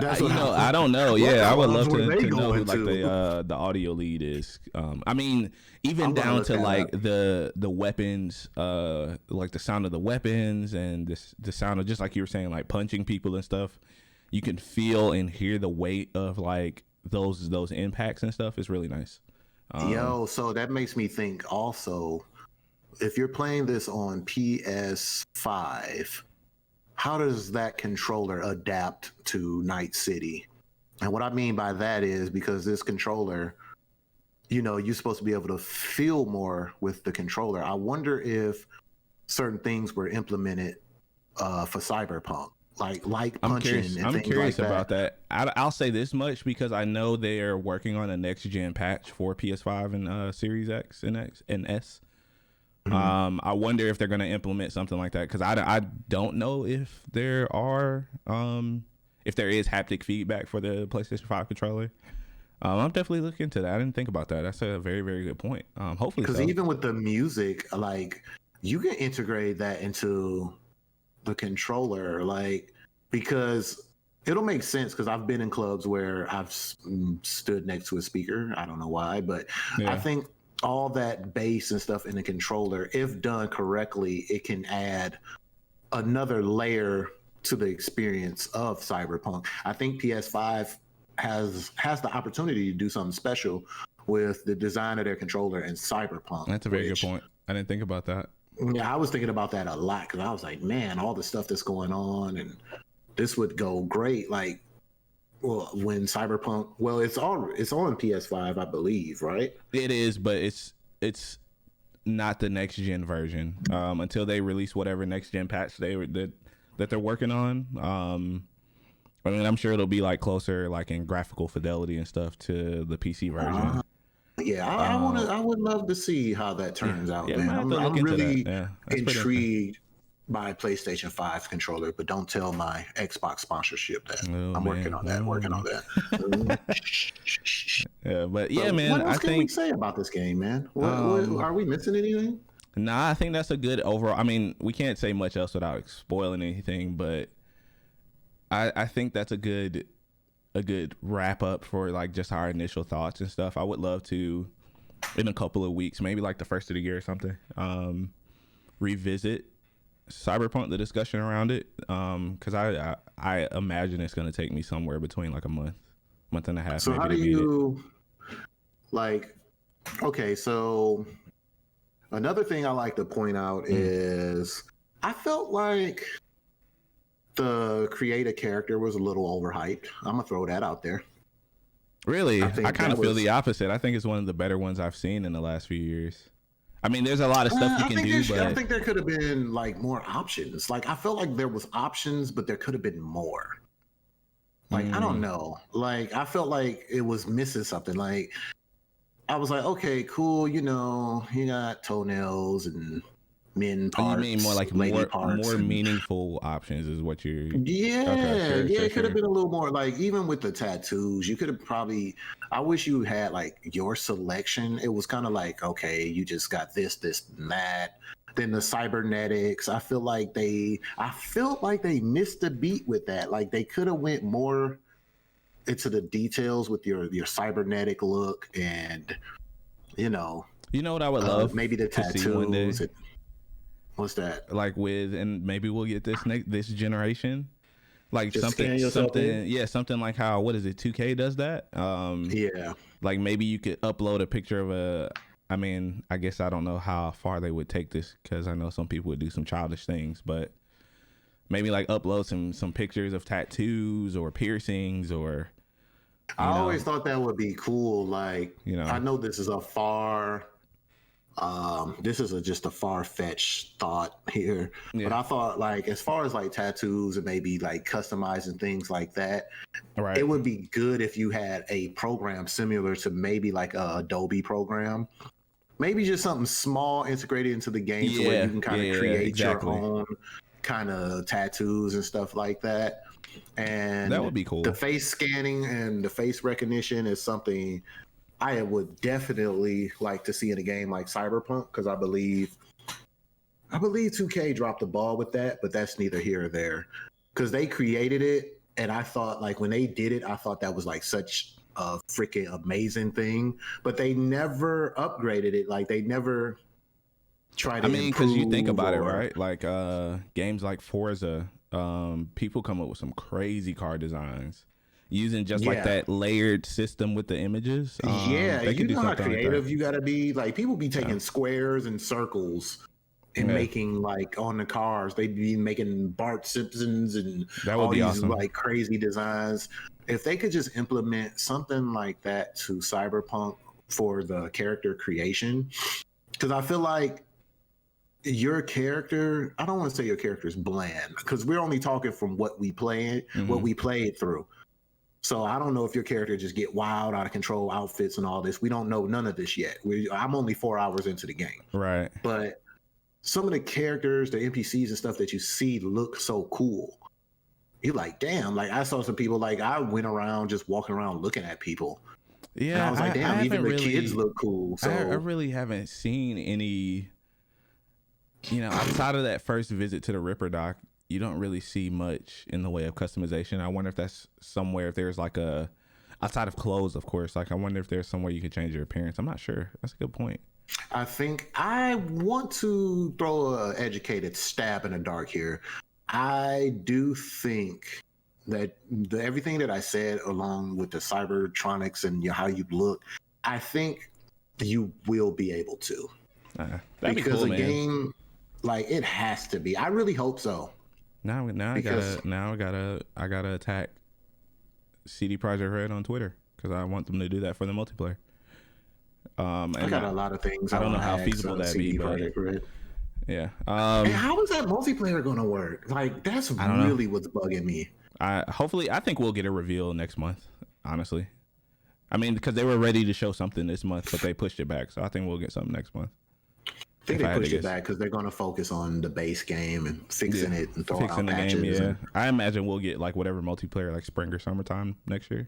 don't know. Yeah, I would love to know who like to? the audio lead is. I mean, even down to like the weapons, like the sound of the weapons and the sound of, just like you were saying, like punching people and stuff. You can feel and hear the weight of like those impacts and stuff. It's really nice. So that makes me think also, if you're playing this on PS5, how does that controller adapt to Night City? And what I mean by that is, because this controller, you're supposed to be able to feel more with the controller. I wonder if certain things were implemented for Cyberpunk. Like punching. I'm curious about that. I'll say this much, because I know they are working on a next gen patch for PS5 and Series X and S. Mm-hmm. I wonder if they're going to implement something like that, because I don't know if there is haptic feedback for the PlayStation 5 controller. I'm definitely looking into that. I didn't think about that. That's a very, very good point. Hopefully, because even with the music, like, you can integrate that into the controller, like, because it'll make sense, because I've been in clubs where I've stood next to a speaker. I don't know why, but I think all that bass and stuff in the controller, if done correctly, it can add another layer to the experience of Cyberpunk. I think PS5 has the opportunity to do something special with the design of their controller and Cyberpunk. That's a very good point. I didn't think about that. Yeah, I was thinking about that a lot, because I was like, man, all the stuff that's going on, and this would go great. Like, well, when Cyberpunk, it's on PS5, I believe, right? It is, but it's not the next gen version until they release whatever next gen patch that they're working on. I mean, I'm sure it'll be like closer, like in graphical fidelity and stuff, to the PC version. Yeah, I would love to see how that turns out, yeah, man. I might have to look I'm into really that. Yeah, that's pretty intrigued by PlayStation 5 controller, but don't tell my Xbox sponsorship that. I'm working on that. Working on that. Yeah, but yeah, man. What else I can we think. say about this game, man? What are we missing anything? Nah, I think that's a good overall. I mean, we can't say much else without spoiling anything, but I think that's a good wrap up for like just our initial thoughts and stuff. I would love to, in a couple of weeks, maybe like the first of the year or something, revisit Cyberpunk, the discussion around it, because I imagine it's going to take me somewhere between like a month and a half. So maybe how to do beat you like? Okay, so another thing I like to point out is I felt like the creator character was a little overhyped. I'm gonna throw that out there. Really, I kind of feel was the opposite. I think it's one of the better ones I've seen in the last few years. I mean, there's a lot of stuff you can do, but I think there could have been like more options. Like I felt like there was options, but there could have been more. Like I don't know. Like I felt like it was missing something. Like I was like, okay, cool. You know, you got toenails and men parts. You mean more like more meaningful options is what you're. Yeah, okay, sure, it could have been a little more. Like even with the tattoos, you could have probably. I wish you had like your selection. It was kind of like, okay, you just got this, and that. Then the cybernetics. I felt like they missed the beat with that. Like they could have went more into the details with your cybernetic look, and you know what I would love, maybe the tattoos. What's that? Like and maybe we'll get this generation, like Just something like how, what is it, 2K does that. Yeah, like maybe you could upload a picture of I mean, I guess I don't know how far they would take this, because I know some people would do some childish things, but maybe like upload some pictures of tattoos or piercings or. I always thought that would be cool. Like, I know this is just a far-fetched thought here, but I thought like as far as like tattoos and maybe like customizing things like that, it would be good if you had a program similar to maybe like a Adobe program, maybe just something small integrated into the game so where you can kind of create your own kind of tattoos and stuff like that. And that would be cool. The face scanning and the face recognition is something I would definitely like to see in a game like Cyberpunk, because I believe 2K dropped the ball with that, but that's neither here or there, because they created it, and I thought like when they did it, I thought that was like such a freaking amazing thing, but they never upgraded it. Like they never tried to because you think about it, right? Like games like Forza, people come up with some crazy car designs using just like that layered system with the images. You know how creative you gotta be. Like people be taking squares and circles and making like on the cars. They'd be making Bart Simpsons and that would be awesome. Like crazy designs. If they could just implement something like that to Cyberpunk for the character creation, because I feel like your character, I don't want to say your character is bland, because we're only talking from what we played through. So I don't know if your character just get wild, out of control outfits and all this. We don't know none of this yet. I'm only 4 hours into the game. Right. But some of the characters, the NPCs and stuff that you see look so cool. You're like, damn, like I saw some people, like I went around just walking around looking at people. Yeah. And I was like, damn, even the kids look cool. So I really haven't seen any, outside of that first visit to the Ripper Dock, you don't really see much in the way of customization. I wonder if that's somewhere, if there's like outside of clothes, of course, like I wonder if there's somewhere you could change your appearance. I'm not sure. That's a good point. I think I want to throw an educated stab in the dark here. I do think that everything that I said, along with the cybertronics and how you look, I think you will be able to. Because a game like it has to be. I really hope so. I gotta attack CD Projekt Red on Twitter, because I want them to do that for the multiplayer. And I got a lot of things. I don't know wanna how ask, feasible that'd be, CD but Projekt Red. yeah. And how is that multiplayer going to work? Like, that's I don't know. really what's bugging me. Hopefully, I think we'll get a reveal next month. Honestly, I mean, because they were ready to show something this month, but they pushed it back. So I think we'll get something next month. I think they pushed it back because they're going to focus on the base game and fixing it and throwing out patches. Game, yeah. I imagine we'll get like whatever multiplayer, like spring or summertime next year.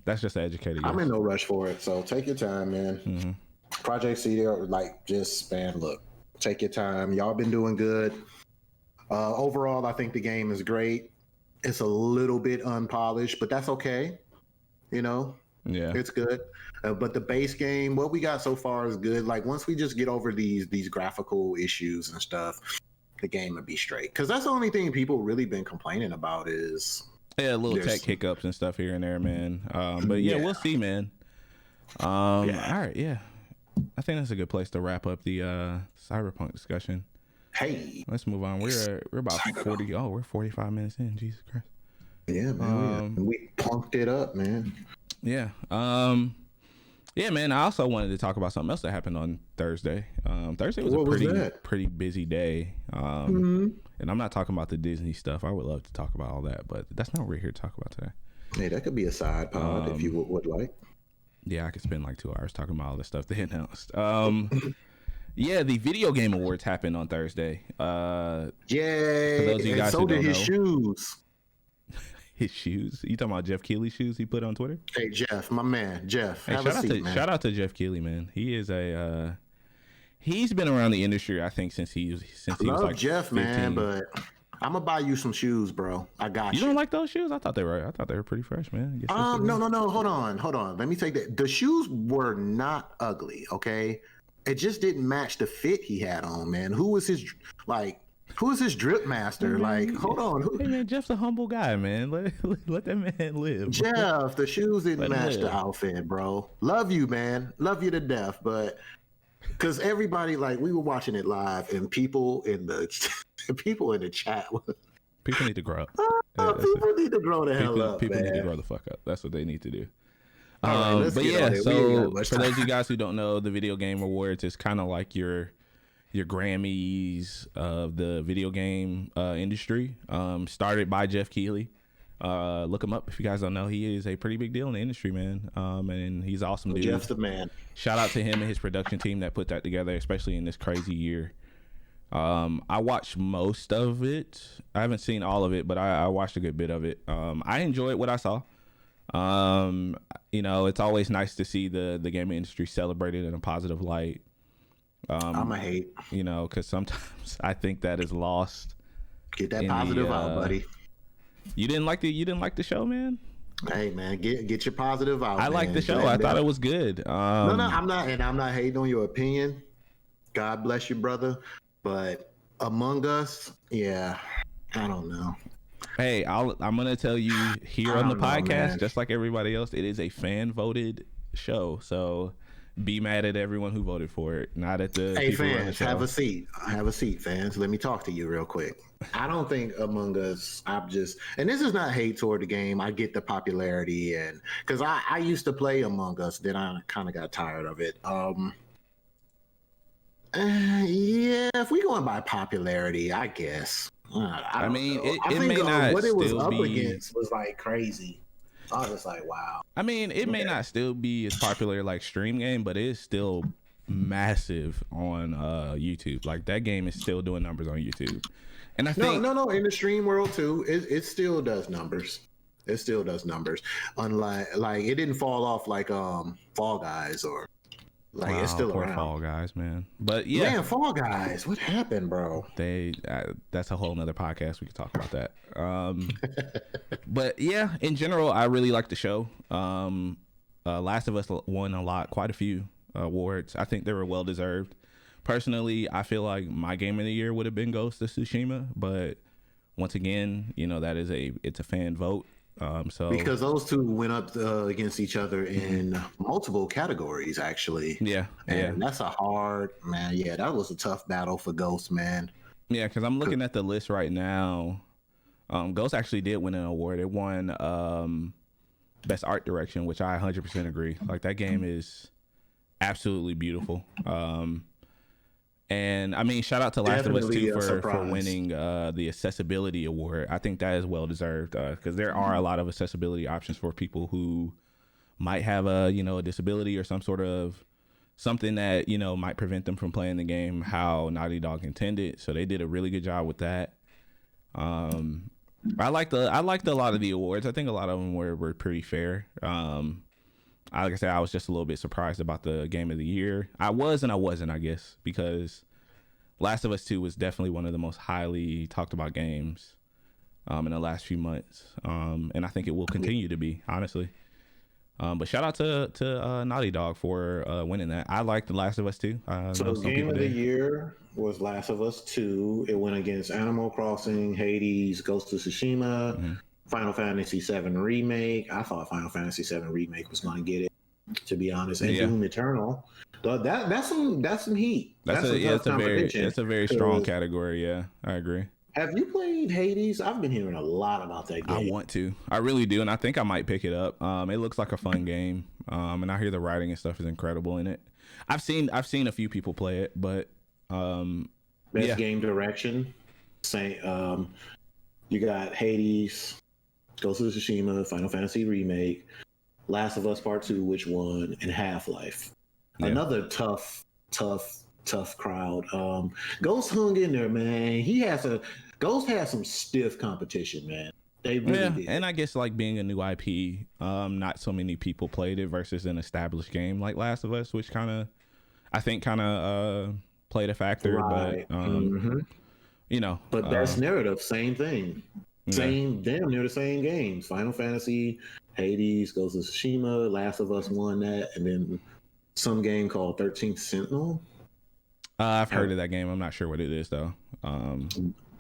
That's just an educated guess. I'm in no rush for it, so take your time, man. Mm-hmm. Project CD, like, just, man, look, take your time. Y'all been doing good. Overall, I think the game is great. It's a little bit unpolished, but that's okay. You know, yeah, it's good. But the base game, what we got so far is good. Like, once we just get over these graphical issues and stuff, the game would be straight. Because that's the only thing people really been complaining about is little tech hiccups and stuff here and there, man. But yeah, we'll see, man. All right, yeah. I think that's a good place to wrap up the Cyberpunk discussion. Hey, let's move on. We're about 40. Oh, we're 45 minutes in. Jesus Christ. Yeah, man. We punked it up, man. Yeah. Yeah, man. I also wanted to talk about something else that happened on Thursday. Thursday was pretty busy day. And I'm not talking about the Disney stuff. I would love to talk about all that, but that's not what we're here to talk about today. Hey, that could be a side pod if you would like. Yeah, I could spend like 2 hours talking about all the stuff they announced. Yeah, the video game awards happened on Thursday. Yay! For those of you guys so did his shoes. His shoes? You talking about Jeff Keighley's shoes he put on Twitter? Hey, Jeff, my man, Jeff. Hey, shout out to Jeff Keighley, man. He is he's been around the industry, I think, since he was like Jeff, 15. man, but I'm gonna buy you some shoes, bro. I got you. You don't like those shoes? I thought they were pretty fresh, man. No. Hold on. Let me take that. The shoes were not ugly, okay? It just didn't match the fit he had on, man. Who was his drip master? Like, hold on. Hey, man, Jeff's a humble guy, man. Let that man live. Bro. Jeff, the shoes didn't match the outfit, bro. Love you, man. Love you to death, but because everybody, like, we were watching it live, and people in the chat. People need to grow up. People need to grow the hell up. People need to grow the fuck up. That's what they need to do. But yeah, so for those of you guys who don't know, the Video Game Awards is kind of like your Grammys of the video game industry. Started by Jeff Keighley. Look him up if you guys don't know. He is a pretty big deal in the industry, man. And he's awesome, dude. Jeff's the man. Shout out to him and his production team that put that together, especially in this crazy year. I watched most of it. I haven't seen all of it, but I watched a good bit of it. I enjoyed what I saw. You know, it's always nice to see the gaming industry celebrated in a positive light. I'm a hate, you know, because sometimes I think that is lost. Get that positive out, buddy. You didn't like the show, man? Hey, man, get your positive out. I liked the show. I thought it was good. No, I'm not hating on your opinion. God bless you, brother. But Among Us, yeah, I don't know. Hey, I'm gonna tell you here on the podcast, just like everybody else, it is a fan voted show. So be mad at everyone who voted for it, not at the people fans. on the show. Have a seat, fans. Let me talk to you real quick. I don't think Among Us. And this is not hate toward the game. I get the popularity, and because I used to play Among Us, then I kind of got tired of it. Yeah, if we going by popularity, I guess. I mean, it may not what it was still up be against was like crazy. I was just like, wow. I mean, it may not still be as popular like Stream Game, but it is still massive on YouTube. Like that game is still doing numbers on YouTube. And I think no, in the stream world too, it still does numbers. It still does numbers. Unlike, like, it didn't fall off like Fall Guys or. Like, it's still poor around. Fall Guys, man. But yeah, man, Fall Guys, what happened, bro? That's a whole nother podcast. We could talk about that. But yeah, in general, I really like the show. Last of Us won quite a few awards. I think they were well deserved. Personally, I feel like my game of the year would have been Ghost of Tsushima, but once again, you know, it's a fan vote. So because those two went up against each other in multiple categories, actually. Yeah, and that's a hard, man. Yeah, that was a tough battle for Ghost, man. Yeah, because I'm looking at the list right now. Ghost actually did win an award. It won Best Art Direction, which I 100% agree. Like that game is absolutely beautiful. And I mean, shout out to Last of Us Definitely 2 a for surprise. winning the accessibility award. I think that is well deserved because there are a lot of accessibility options for people who might have a disability or some sort of something that might prevent them from playing the game how Naughty Dog intended. So they did a really good job with that. I liked a lot of the awards. I think a lot of them were pretty fair. Like I said, I was just a little bit surprised about the game of the year. I was and I wasn't, I guess, because Last of Us 2 was definitely one of the most highly talked about games in the last few months. And I think it will continue to be, honestly. But shout out to Naughty Dog for winning that. I liked The Last of Us 2. So game of the year was Last of Us 2. It went against Animal Crossing, Hades, Ghost of Tsushima, Final Fantasy VII Remake. I thought Final Fantasy VII Remake was going to get it, to be honest. And Doom Eternal. That's some heat. It's a very strong category. Yeah, I agree. Have you played Hades? I've been hearing a lot about that game. I want to. I really do, and I think I might pick it up. It looks like a fun game, and I hear the writing and stuff is incredible in it. I've seen a few people play it, but best game direction. Same. You got Hades, Ghost of Tsushima, Final Fantasy Remake, Last of Us Part 2, which won, and Half-Life. Yeah. Another tough crowd. Ghost hung in there, man. Ghost has some stiff competition, man. They really did. And I guess like being a new IP, not so many people played it versus an established game like Last of Us, which I think played a factor. Right. But But best narrative, same thing. Damn near the same games. Final Fantasy, Hades, Ghost of Tsushima, Last of Us won that, and then some game called 13th Sentinel. I've heard of that game. I'm not sure what it is though.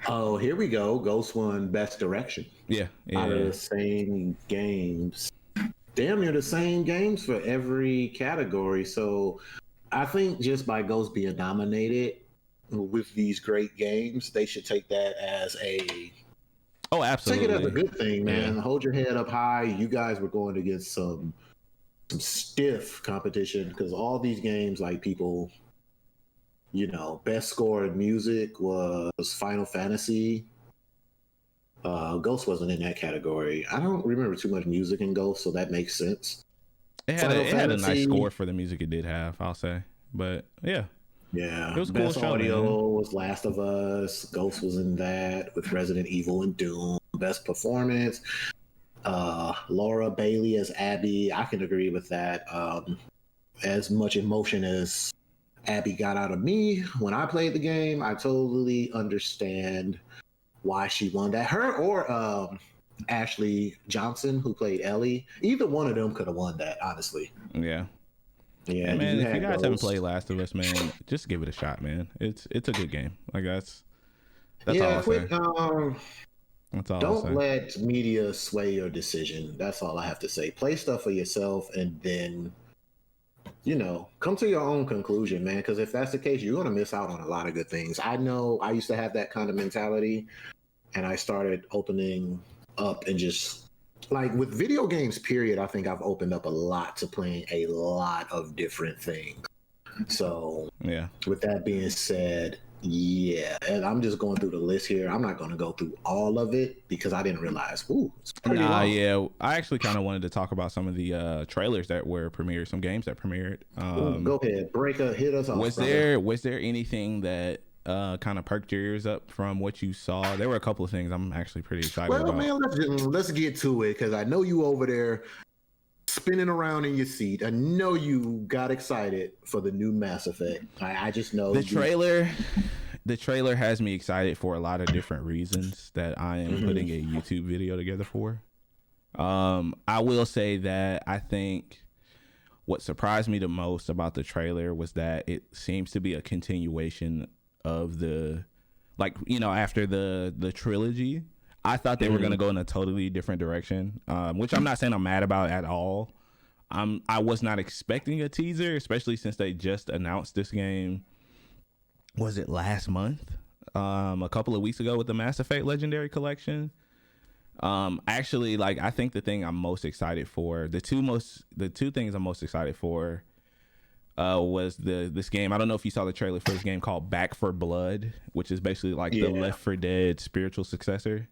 Oh, here we go. Ghost won Best Direction. Yeah. Out of the same games. Damn near the same games for every category. So I think just by Ghost being nominated with these great games, they should take that as Oh, absolutely. Take it as a good thing, man. Yeah. Hold your head up high. You guys were going against some stiff competition because all these games, like people, best score in music was Final Fantasy. Ghost wasn't in that category. I don't remember too much music in Ghost, so that makes sense. It had a nice score for the music it did have, I'll say. But yeah. Yeah. It was best cool audio was Last of Us. Ghost was in that with Resident Evil and Doom. Best performance. Laura Bailey as Abby. I can agree with that. As much emotion as Abby got out of me when I played the game, I totally understand why she won that. Her or Ashley Johnson, who played Ellie. Either one of them could have won that, honestly. Yeah. Yeah, man. If you guys haven't played Last of Us, man, just give it a shot, man. It's a good game. Like that's all I'll say. That's all. Don't let media sway your decision. That's all I have to say. Play stuff for yourself, and then come to your own conclusion, man. Because if that's the case, you're gonna miss out on a lot of good things. I know I used to have that kind of mentality, and I started opening up and just. Like with video games, period, I think I've opened up a lot to playing a lot of different things. So, yeah. With that being said, yeah, and I'm just going through the list here. I'm not going to go through all of it because I didn't realize. It's pretty long. Yeah, I actually kind of wanted to talk about some of the trailers that were premiered, some games that premiered. Go ahead, hit us off. Was there anything that kind of perked your ears up from what you saw? There were a couple of things I'm actually pretty excited about. Man, let's get to it because I know you over there spinning around in your seat. I know you got excited for the new Mass Effect. I just know the trailer. The trailer has me excited for a lot of different reasons that I am putting a YouTube video together for. I will say that I think what surprised me the most about the trailer was that it seems to be a continuation of the, after the trilogy. I thought they were going to go in a totally different direction, which I'm not saying I'm mad about at all. I was not expecting a teaser, especially since they just announced this game. Was it last month? A couple of weeks ago with the Mass Effect Legendary Collection. Actually, I think the thing I'm most excited for, the two things I'm most excited for, was this game. I don't know if you saw the trailer for this game called Back for Blood, which is basically like the Left 4 Dead spiritual successor.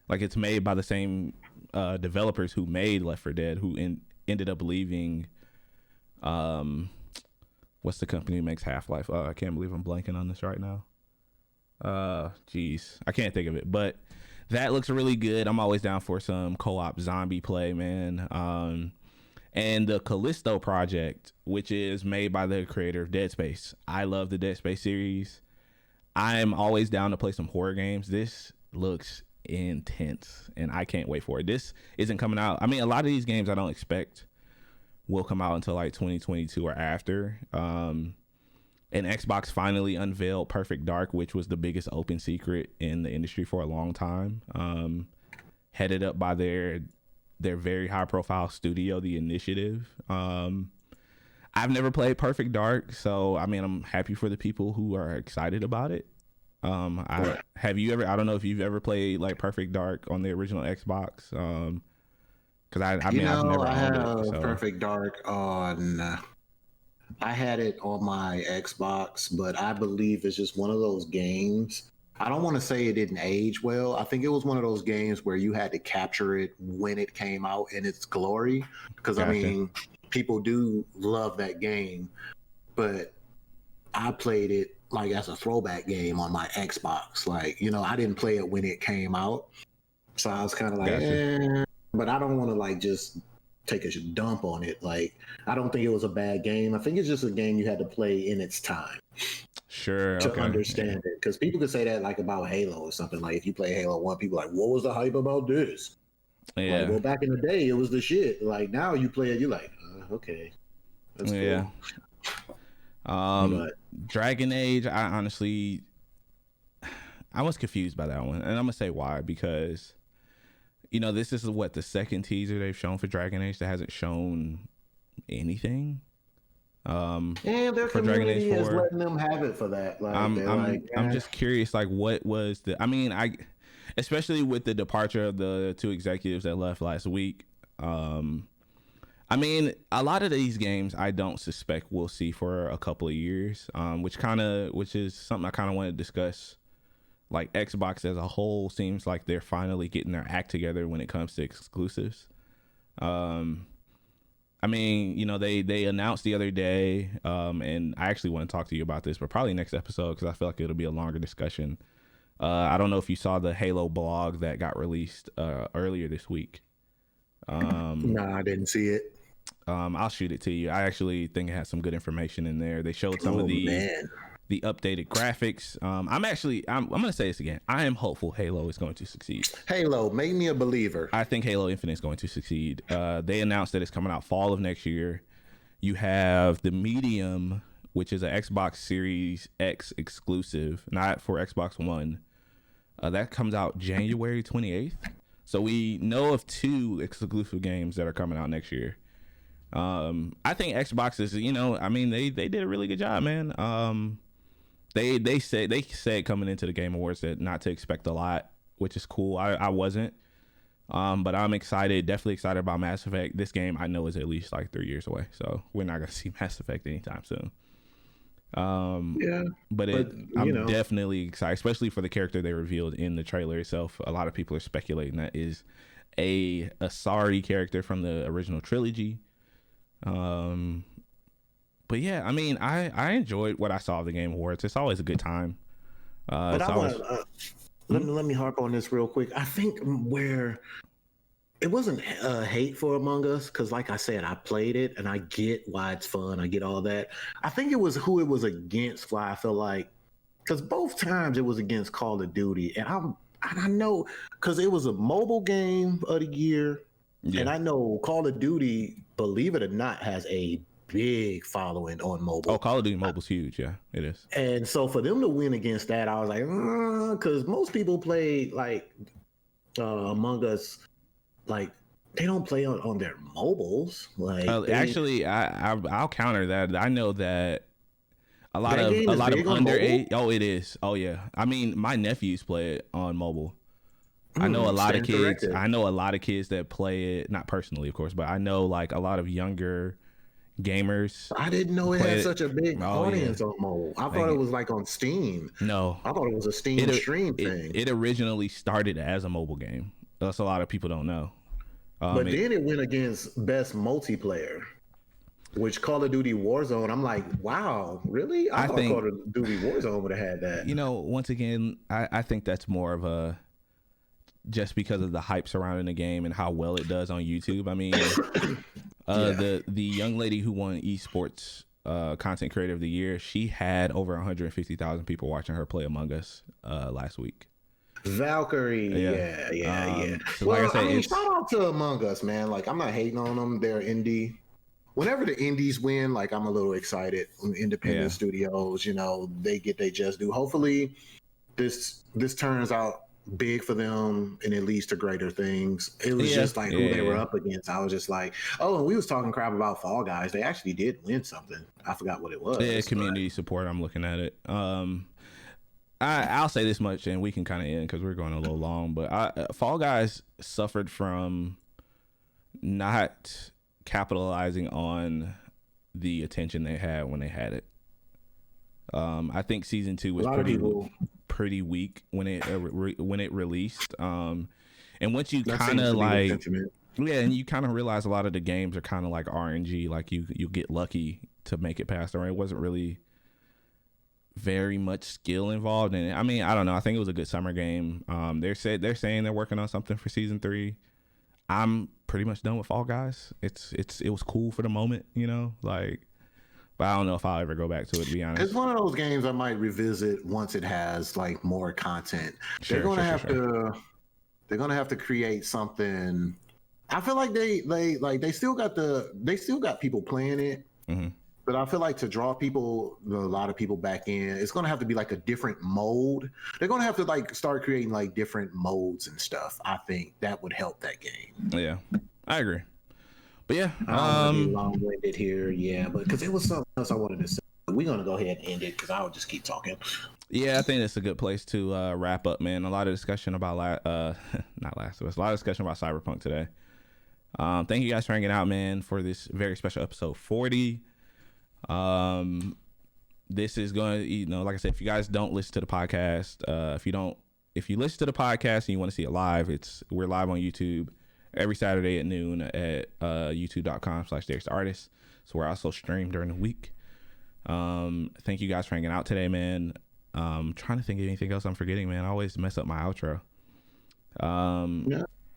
Like it's made by the same developers who made Left 4 Dead, who ended up leaving. What's the company who makes Half-Life? I can't believe I'm blanking on this right now. Jeez, I can't think of it, but that looks really good. I'm always down for some co-op zombie play, man. And the Callisto project, which is made by the creator of Dead Space. I love the Dead Space series. I'm always down to play some horror games. This looks intense, and I can't wait for it. This isn't coming out. I mean, a lot of these games I don't expect will come out until like 2022 or after. And Xbox finally unveiled Perfect Dark, which was the biggest open secret in the industry for a long time. Headed up by their very high profile studio, The Initiative. I've never played Perfect Dark, so I mean, I'm happy for the people who are excited about it. Have you ever? I don't know if you've ever played like Perfect Dark on the original Xbox. Because I've never owned it. So. Perfect Dark on. I had it on my Xbox, but I believe it's just one of those games. I don't want to say it didn't age well. I think it was one of those games where you had to capture it when it came out in its glory. Because, gotcha. I mean, people do love that game. But I played it like as a throwback game on my Xbox. Like, I didn't play it when it came out. So I was kind of like, gotcha. But I don't want to like just take a dump on it. Like, I don't think it was a bad game. I think it's just a game you had to play in its time. Sure. To understand it. Because people could say that like about Halo or something. Like if you play Halo 1, people are like, what was the hype about this? Yeah. Like, well, back in the day, it was the shit. Like now you play it, you're like, okay. That's cool. But Dragon Age, I was confused by that one. And I'm going to say why. Because this is the second teaser they've shown for Dragon Age that hasn't shown anything. Their community is letting them have it for that. Like, I'm just curious, like, what was especially with the departure of the two executives that left last week. I mean, a lot of these games I don't suspect we'll see for a couple of years, which is something I kind of want to discuss. Like Xbox as a whole seems like they're finally getting their act together when it comes to exclusives. I mean, they announced the other day, and I actually want to talk to you about this, but probably next episode because I feel like it'll be a longer discussion. I don't know if you saw the Halo blog that got released earlier this week. No, I didn't see it. I'll shoot it to you. I actually think it has some good information in there. They showed some of the updated graphics. I'm going to say this again. I am hopeful Halo is going to succeed. Halo, make me a believer. I think Halo Infinite is going to succeed. They announced that it's coming out fall of next year. You have the Medium, which is an Xbox Series X exclusive, not for Xbox One. That comes out January 28th. So we know of 2 exclusive games that are coming out next year. I think Xbox is, they did a really good job, man. They said coming into the Game Awards that not to expect a lot, which is cool. I wasn't, but I'm excited, definitely excited about Mass Effect. This game I know is at least like 3 years away, so we're not gonna see Mass Effect anytime soon. But I'm definitely excited, especially for the character they revealed in the trailer itself. A lot of people are speculating that is a Asari character from the original trilogy. But yeah, I mean, I enjoyed what I saw of the Game Awards. It's always a good time. But let me harp on this real quick. I think where it wasn't hate for Among Us, because like I said, I played it and I get why it's fun. I get all that. I think it was who it was against. Why I felt like, because both times it was against Call of Duty, and I know because it was a mobile game of the year, and I know Call of Duty, believe it or not, has a big following on mobile. Oh, Call of Duty mobile's huge. Yeah, it is. And so for them to win against that, I was like, because most people play like Among Us, like they don't play on their mobiles. Like actually, I'll counter that. I know that a lot of underage. Oh, it is. Oh yeah. I mean, my nephews play it on mobile. I know a lot of kids. Corrected. I know a lot of kids that play it, not personally, of course, but I know like a lot of younger gamers. I didn't know it Play had it. such a big Oh, audience yeah. on mobile. I Like thought it was like on Steam. no, I thought it was a Steam stream thing. it originally started as a mobile game. That's a lot of people don't know. But then it went against best multiplayer, which Call of Duty Warzone. I'm like, wow, really? I thought think, Call of Duty Warzone would have had that. You know, once again, I think that's more of a just because of the hype surrounding the game and how well it does on YouTube. I mean, the young lady who won esports content creator of the year, she had over 150,000 people watching her play Among Us last week. Valkyrie, yeah. So well, like I said, shout out to Among Us, man. Like, I'm not hating on them. They're indie. Whenever the indies win, like, I'm a little excited. Independent studios, you know, they get they just do. Hopefully, this turns out big for them and it leads to greater things. It was just like who they were up against. I was just like, oh, and we was talking crap about Fall Guys. They actually did win something. I forgot what it was. Yeah, community support. I'm looking at it. I'll say this much, and we can kind of end because we're going a little long. But Fall Guys suffered from not capitalizing on the attention they had when they had it. I think season 2 was pretty weak when it released. And once you kind of like, and you kind of realize a lot of the games are kind of like RNG. Like you get lucky to make it past, or it wasn't really very much skill involved in it. I mean, I don't know. I think it was a good summer game. They're saying they're working on something for season 3. I'm pretty much done with Fall Guys. It was cool for the moment, you know, like, but I don't know if I'll ever go back to it, to be honest. It's one of those games I might revisit once it has like more content. They're gonna have to create something. I feel like they still got people playing it. Mm-hmm. But I feel like to draw a lot of people back in, it's going to have to be like a different mode. They're going to have to like start creating like different modes and stuff. I think that would help that game. Yeah, I agree. But yeah, I'm long-winded here. Yeah, but because it was something else I wanted to say. We're going to go ahead and end it because I would just keep talking. Yeah, I think that's a good place to wrap up, man. A lot of discussion about a lot of discussion about Cyberpunk today. Thank you guys for hanging out, man, for this very special episode 40. This is going to, you know, like I said, if you guys don't listen to the podcast, if you listen to the podcast and you want to see it live, we're live on YouTube every Saturday at noon at youtube.com/DariusTheArtist. So we're also streamed during the week. Thank you guys for hanging out today, man. Trying to think of anything else I'm forgetting, man. I always mess up my outro.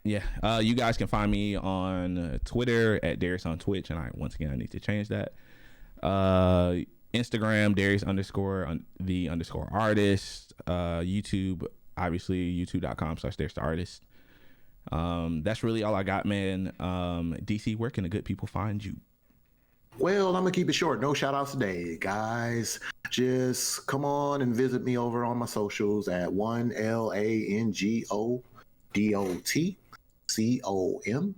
You guys can find me on Twitter at Darius on Twitch, and I need to change that. Instagram Darius _the_artist. YouTube, obviously youtube.com/DariusTheArtist. That's really all I got, man. DC, where can the good people find you? Well, I'm gonna keep it short. No shout outs today, guys. Just come on and visit me over on my socials at 1LANGODOTCOM.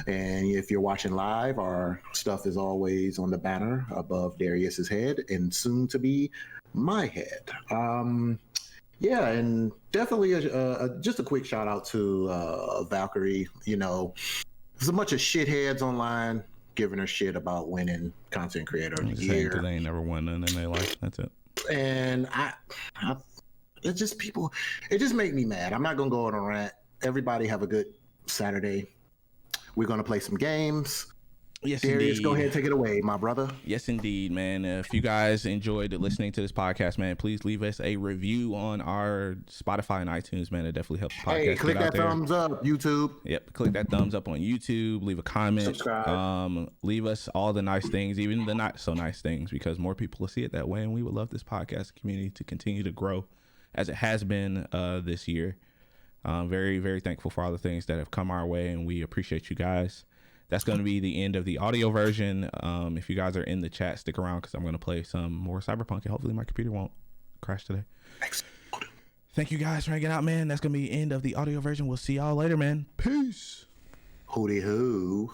And if you're watching live, our stuff is always on the banner above Darius's head and soon to be my head. Yeah, and definitely just a quick shout out to Valkyrie. You know, there's a bunch of shitheads online giving her shit about winning content creator of the year because they ain't never won none in their life. That's it. And it just make me mad. I'm not gonna go on a rant. Everybody have a good Saturday. We're gonna play some games. Yes, Darius, indeed. go ahead and take it away, my brother. Yes, indeed, man. If you guys enjoyed listening to this podcast, man, please leave us a review on our Spotify and iTunes, man. It definitely helps the podcast. Hey, click that thumbs up, YouTube. Yep, click that thumbs up on YouTube. Leave a comment. Subscribe. Leave us all the nice things, even the not so nice things, because more people will see it that way, and we would love this podcast community to continue to grow as it has been this year. Very, very thankful for all the things that have come our way, and we appreciate you guys. That's going to be the end of the audio version. If you guys are in the chat, stick around because I'm going to play some more Cyberpunk, and hopefully my computer won't crash today. Thank you guys for hanging out, man. That's going to be the end of the audio version. We'll see y'all later, man. Peace. Hootie hoo.